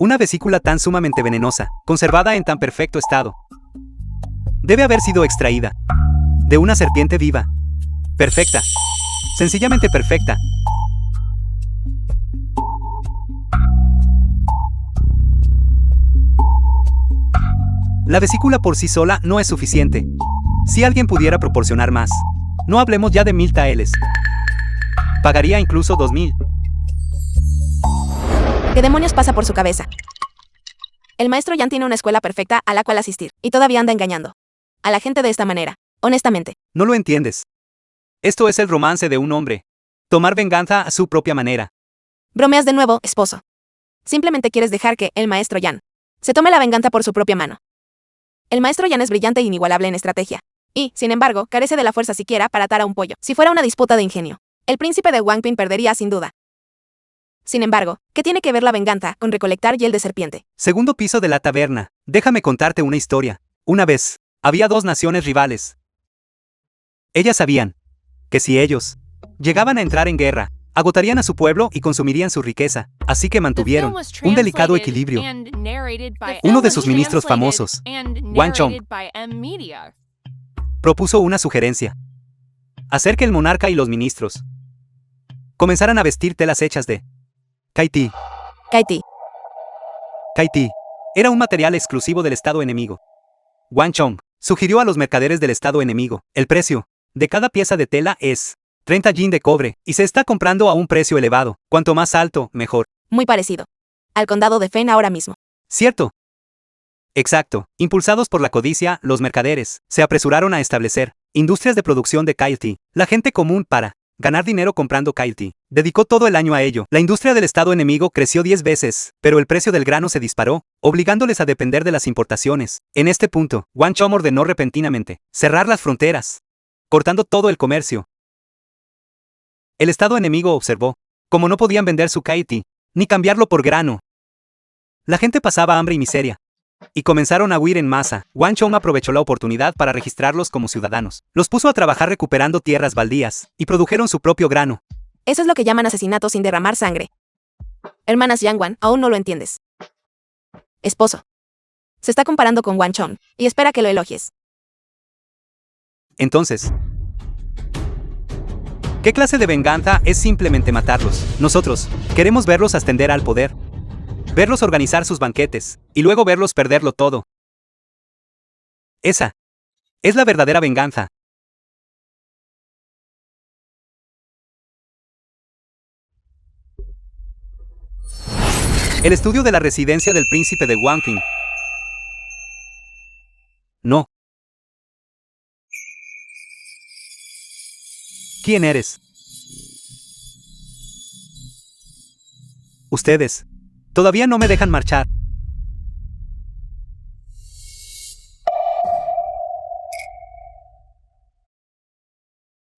Una vesícula tan sumamente venenosa, conservada en tan perfecto estado, debe haber sido extraída de una serpiente viva. Perfecta. Sencillamente perfecta. La vesícula por sí sola no es suficiente. Si alguien pudiera proporcionar más, no hablemos ya de 1000 taeles. Pagaría incluso 2000. ¿Qué demonios pasa por su cabeza? El maestro Yan tiene una escuela perfecta a la cual asistir, y todavía anda engañando a la gente de esta manera. Honestamente. No lo entiendes. Esto es el romance de un hombre. Tomar venganza a su propia manera. Bromeas de nuevo, esposo. Simplemente quieres dejar que el maestro Yan se tome la venganza por su propia mano. El maestro Yan es brillante e inigualable en estrategia. Y, sin embargo, carece de la fuerza siquiera para atar a un pollo. Si fuera una disputa de ingenio, el príncipe de Wangping perdería sin duda. Sin embargo, ¿qué tiene que ver la venganza con recolectar hiel de serpiente? Segundo piso de la taberna. Déjame contarte una historia. Una vez, había 2 naciones rivales. Ellas sabían que si ellos llegaban a entrar en guerra, agotarían a su pueblo y consumirían su riqueza, así que mantuvieron un delicado equilibrio. Uno de sus ministros famosos, Wang Chong, propuso una sugerencia: hacer que el monarca y los ministros comenzaran a vestir telas hechas de Kaiti. Kaiti. Kaiti era un material exclusivo del estado enemigo. Wang Chong sugirió a los mercaderes del estado enemigo: el precio de cada pieza de tela es 30 yin de cobre, y se está comprando a un precio elevado. Cuanto más alto, mejor. Muy parecido al condado de Fen ahora mismo. ¿Cierto? Exacto. Impulsados por la codicia, los mercaderes se apresuraron a establecer industrias de producción de Kaiti. La gente común, para ganar dinero comprando Kaiti, dedicó todo el año a ello. La industria del estado enemigo creció 10 veces, pero el precio del grano se disparó, obligándoles a depender de las importaciones. En este punto, Wang Chong ordenó repentinamente cerrar las fronteras, cortando todo el comercio. El estado enemigo observó cómo no podían vender su Kaiti, ni cambiarlo por grano. La gente pasaba hambre y miseria, y comenzaron a huir en masa. Wang Chong aprovechó la oportunidad para registrarlos como ciudadanos. Los puso a trabajar recuperando tierras baldías, y produjeron su propio grano. Eso es lo que llaman asesinato sin derramar sangre. Hermanas Yangwan, aún no lo entiendes. Esposo. Se está comparando con Wang Chong, y espera que lo elogies. Entonces, ¿qué clase de venganza es simplemente matarlos? Nosotros queremos verlos ascender al poder, verlos organizar sus banquetes, y luego verlos perderlo todo. Esa es la verdadera venganza. El estudio de la residencia del príncipe de Wangping. No. ¿Quién eres? Ustedes todavía no me dejan marchar.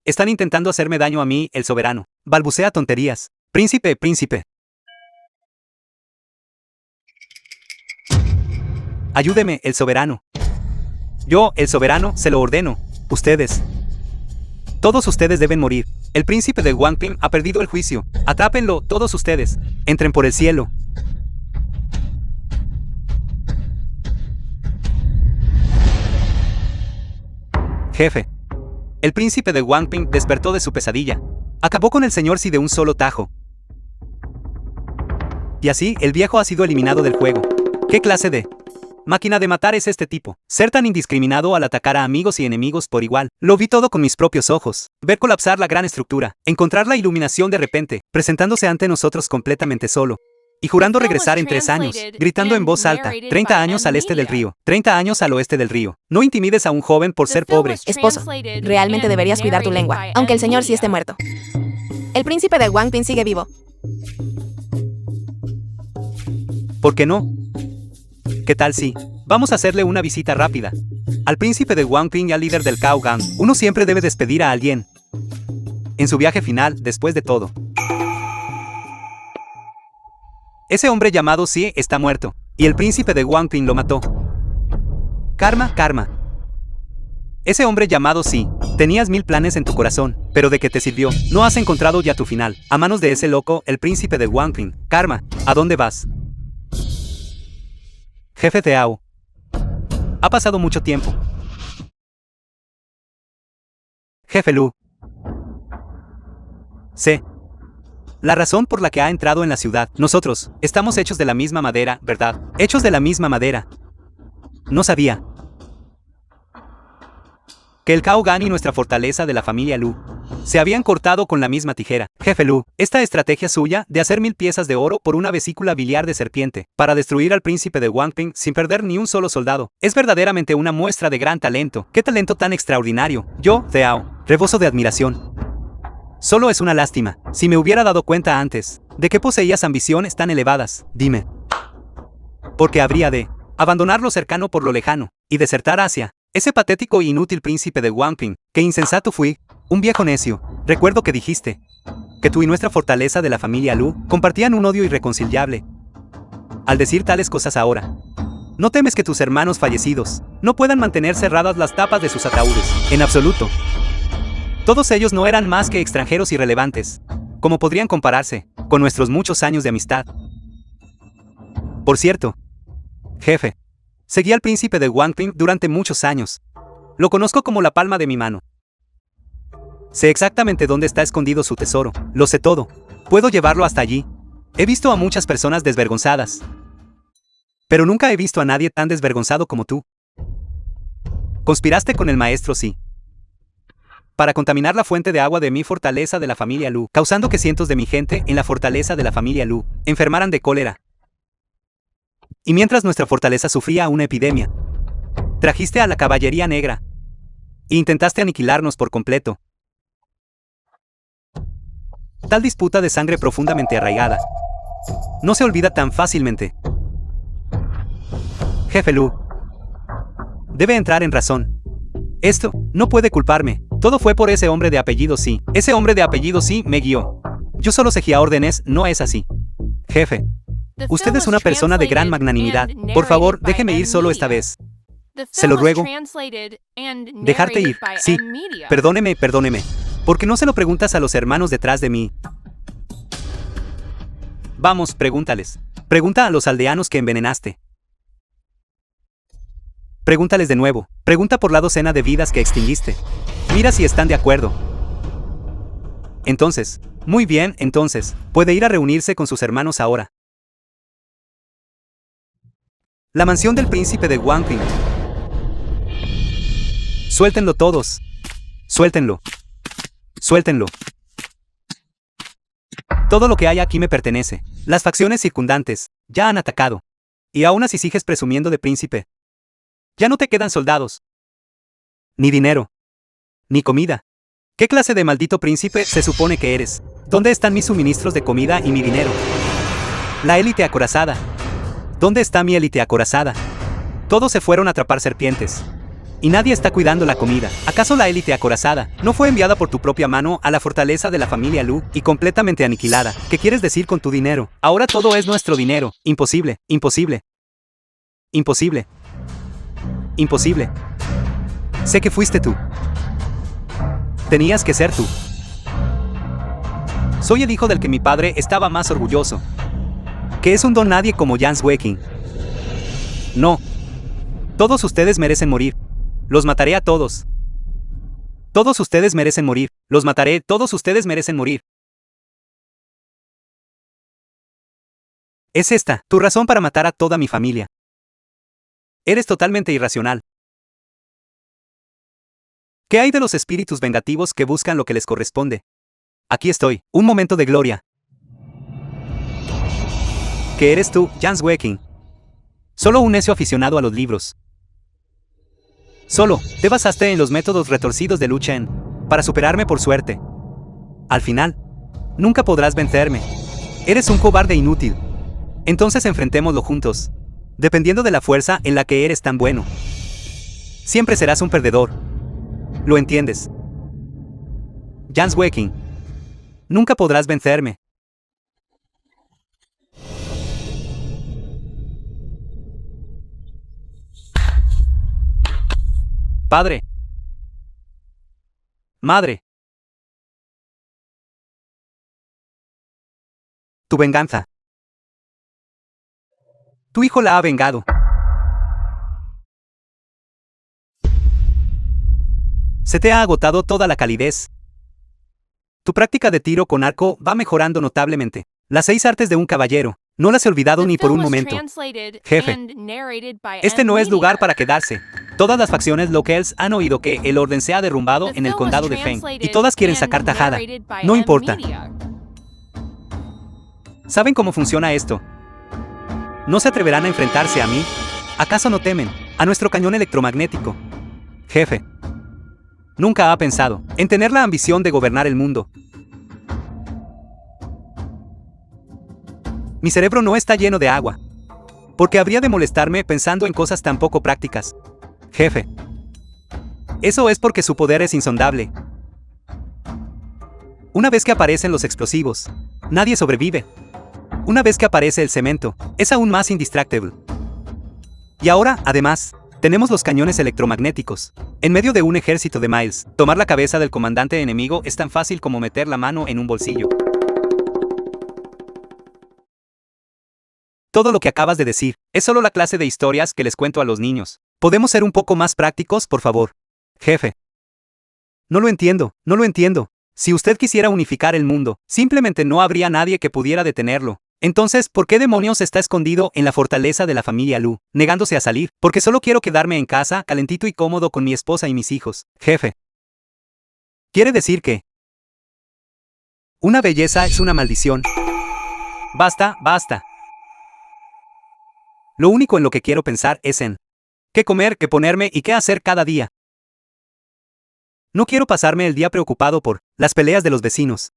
Están intentando hacerme daño a mí, el soberano. Balbucea tonterías. Príncipe, príncipe. Ayúdeme, el soberano. Yo, el soberano, se lo ordeno. Ustedes. Todos ustedes deben morir. El príncipe de Wangping ha perdido el juicio. Atrápenlo, todos ustedes. Entren por el cielo. Jefe. El príncipe de Wangping despertó de su pesadilla. Acabó con el señor Si de un solo tajo. Y así, el viejo ha sido eliminado del juego. ¿Qué clase de máquina de matar es este tipo? Ser tan indiscriminado al atacar a amigos y enemigos por igual. Lo vi todo con mis propios ojos. Ver colapsar la gran estructura. Encontrar la iluminación de repente, presentándose ante nosotros completamente solo. Y jurando regresar en 3 años, gritando en voz alta: 30 años al este del río, 30 años al oeste del río. No intimides a un joven por ser pobre. Esposo, realmente deberías cuidar tu lengua, aunque el señor sí esté muerto. El príncipe de Wangping sigue vivo. ¿Por qué no? ¿Qué tal si vamos a hacerle una visita rápida al príncipe de Wangping y al líder del Cao Gang? Uno siempre debe despedir a alguien en su viaje final, después de todo. Ese hombre llamado Si está muerto, y el príncipe de Wangping lo mató. Karma, karma. Ese hombre llamado Si, tenías 1000 planes en tu corazón, pero ¿de qué te sirvió? No has encontrado ya tu final, a manos de ese loco, el príncipe de Wangping. Karma, ¿a dónde vas? Jefe Teao. Ha pasado mucho tiempo. Jefe Lu. Sé la razón por la que ha entrado en la ciudad. Nosotros estamos hechos de la misma madera, ¿verdad? Hechos de la misma madera. No sabía que el Cao Gan y nuestra fortaleza de la familia Lu se habían cortado con la misma tijera. Jefe Lu, esta estrategia suya de hacer 1000 piezas de oro por una vesícula biliar de serpiente para destruir al príncipe de Wangping sin perder ni un solo soldado es verdaderamente una muestra de gran talento. ¡Qué talento tan extraordinario! Yo, Teao, reboso de admiración. Solo es una lástima. Si me hubiera dado cuenta antes de que poseías ambiciones tan elevadas, dime, ¿por qué habría de abandonar lo cercano por lo lejano y desertar hacia ese patético e inútil príncipe de Wangping? ¡Qué insensato fui! Un viejo necio. Recuerdo que dijiste que tú y nuestra fortaleza de la familia Lu compartían un odio irreconciliable. Al decir tales cosas ahora, ¿no temes que tus hermanos fallecidos no puedan mantener cerradas las tapas de sus ataúdes? En absoluto. Todos ellos no eran más que extranjeros irrelevantes. ¿Cómo podrían compararse con nuestros muchos años de amistad? Por cierto, jefe, seguí al príncipe de Wangping durante muchos años. Lo conozco como la palma de mi mano. Sé exactamente dónde está escondido su tesoro. Lo sé todo. Puedo llevarlo hasta allí. He visto a muchas personas desvergonzadas. Pero nunca he visto a nadie tan desvergonzado como tú. Conspiraste con el maestro Sí para contaminar la fuente de agua de mi fortaleza de la familia Lu, causando que cientos de mi gente en la fortaleza de la familia Lu enfermaran de cólera. Y mientras nuestra fortaleza sufría una epidemia, trajiste a la caballería negra e intentaste aniquilarnos por completo. Tal disputa de sangre profundamente arraigada no se olvida tan fácilmente. Jefe Lu debe entrar en razón. Esto no puede culparme. Todo fue por ese hombre de apellido Sí. Ese hombre de apellido Sí me guió. Yo solo seguía órdenes, no es así. Jefe, usted es una persona de gran magnanimidad. Por favor, déjeme ir solo esta vez. Se lo ruego. Dejarte ir. Sí. Perdóneme. ¿Por qué no se lo preguntas a los hermanos detrás de mí? Vamos, pregúntales. Pregunta a los aldeanos que envenenaste. Pregúntales de nuevo. Pregunta por la docena de vidas que extinguiste. Mira si están de acuerdo. Entonces, muy bien, entonces, puede ir a reunirse con sus hermanos ahora. La mansión del príncipe de Wangping. Suéltenlo todos. Suéltenlo. Suéltenlo. Todo lo que hay aquí me pertenece. Las facciones circundantes ya han atacado. Y aún así sigues presumiendo de príncipe. Ya no te quedan soldados. Ni dinero. Ni comida. ¿Qué clase de maldito príncipe se supone que eres? ¿Dónde están mis suministros de comida y mi dinero? La élite acorazada. ¿Dónde está mi élite acorazada? Todos se fueron a atrapar serpientes. Y nadie está cuidando la comida. ¿Acaso la élite acorazada no fue enviada por tu propia mano a la fortaleza de la familia Lu y completamente aniquilada? ¿Qué quieres decir con tu dinero? Ahora todo es nuestro dinero. Imposible. Sé que fuiste tú. Tenías que ser tú. Soy el hijo del que mi padre estaba más orgulloso. Que es un don nadie como Jan Weking. No. Todos ustedes merecen morir. Los mataré a todos. Todos ustedes merecen morir. Los mataré, todos ustedes merecen morir. Es esta, tu razón para matar a toda mi familia. Eres totalmente irracional. ¿Qué hay de los espíritus vengativos que buscan lo que les corresponde? Aquí estoy, un momento de gloria. ¿Qué eres tú, Jan Weking? Solo un necio aficionado a los libros. Solo te basaste en los métodos retorcidos de Lu Chen para superarme por suerte. Al final, nunca podrás vencerme. Eres un cobarde inútil. Entonces enfrentémoslo juntos. Dependiendo de la fuerza en la que eres tan bueno. Siempre serás un perdedor. ¿Lo entiendes? Jan Weking. Nunca podrás vencerme. Padre. Madre. Tu venganza. Tu hijo la ha vengado. Se te ha agotado toda la calidez. Tu práctica de tiro con arco va mejorando notablemente. Las 6 artes de un caballero. No las he olvidado ni por un momento. Jefe. Este no es lugar para quedarse. Todas las facciones locales han oído que el orden se ha derrumbado en el condado de Feng. Y todas quieren sacar tajada. No importa. ¿Saben cómo funciona esto? ¿No se atreverán a enfrentarse a mí? ¿Acaso no temen a nuestro cañón electromagnético? Jefe. Nunca ha pensado en tener la ambición de gobernar el mundo. Mi cerebro no está lleno de agua. Porque habría de molestarme pensando en cosas tan poco prácticas. Jefe. Eso es porque su poder es insondable. Una vez que aparecen los explosivos, nadie sobrevive. Una vez que aparece el cemento, es aún más indistractable. Y ahora, además, tenemos los cañones electromagnéticos. En medio de un ejército de Miles, tomar la cabeza del comandante enemigo es tan fácil como meter la mano en un bolsillo. Todo lo que acabas de decir es solo la clase de historias que les cuento a los niños. ¿Podemos ser un poco más prácticos, por favor? Jefe. No lo entiendo, no lo entiendo. Si usted quisiera unificar el mundo, simplemente no habría nadie que pudiera detenerlo. Entonces, ¿por qué demonios está escondido en la fortaleza de la familia Lu, negándose a salir? Porque solo quiero quedarme en casa, calentito y cómodo con mi esposa y mis hijos. Jefe. ¿Quiere decir que una belleza es una maldición? Basta, basta. Lo único en lo que quiero pensar es en qué comer, qué ponerme y qué hacer cada día. No quiero pasarme el día preocupado por las peleas de los vecinos.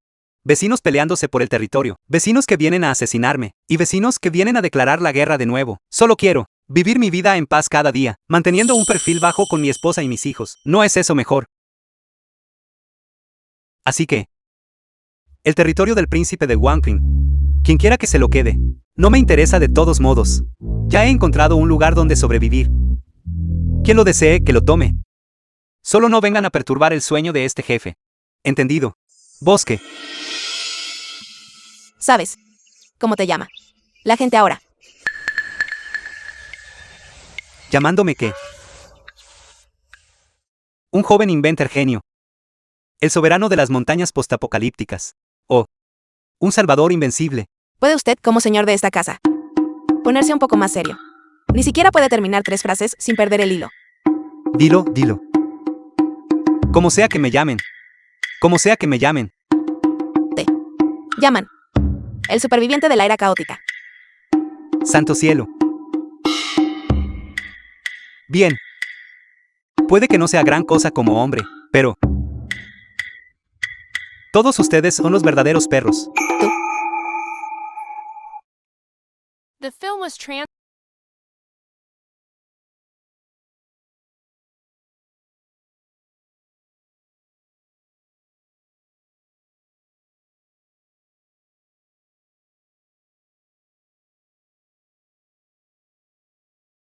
Vecinos peleándose por el territorio, vecinos que vienen a asesinarme, y vecinos que vienen a declarar la guerra de nuevo. Solo quiero vivir mi vida en paz cada día, manteniendo un perfil bajo con mi esposa y mis hijos. ¿No es eso mejor? Así que el territorio del príncipe de Wanqing, quien quiera que se lo quede, no me interesa de todos modos. Ya he encontrado un lugar donde sobrevivir. Quien lo desee, que lo tome. Solo no vengan a perturbar el sueño de este jefe. ¿Entendido? Bosque. ¿Sabes cómo te llama la gente ahora? ¿Llamándome qué? Un joven inventor genio. El soberano de las montañas postapocalípticas. O un salvador invencible. ¿Puede usted, como señor de esta casa, ponerse un poco más serio? Ni siquiera puede terminar 3 frases sin perder el hilo. Dilo, dilo. Como sea que me llamen. Como sea que me llamen. Te llaman el superviviente de la era caótica. Santo cielo. Bien. Puede que no sea gran cosa como hombre, pero todos ustedes son los verdaderos perros. The film was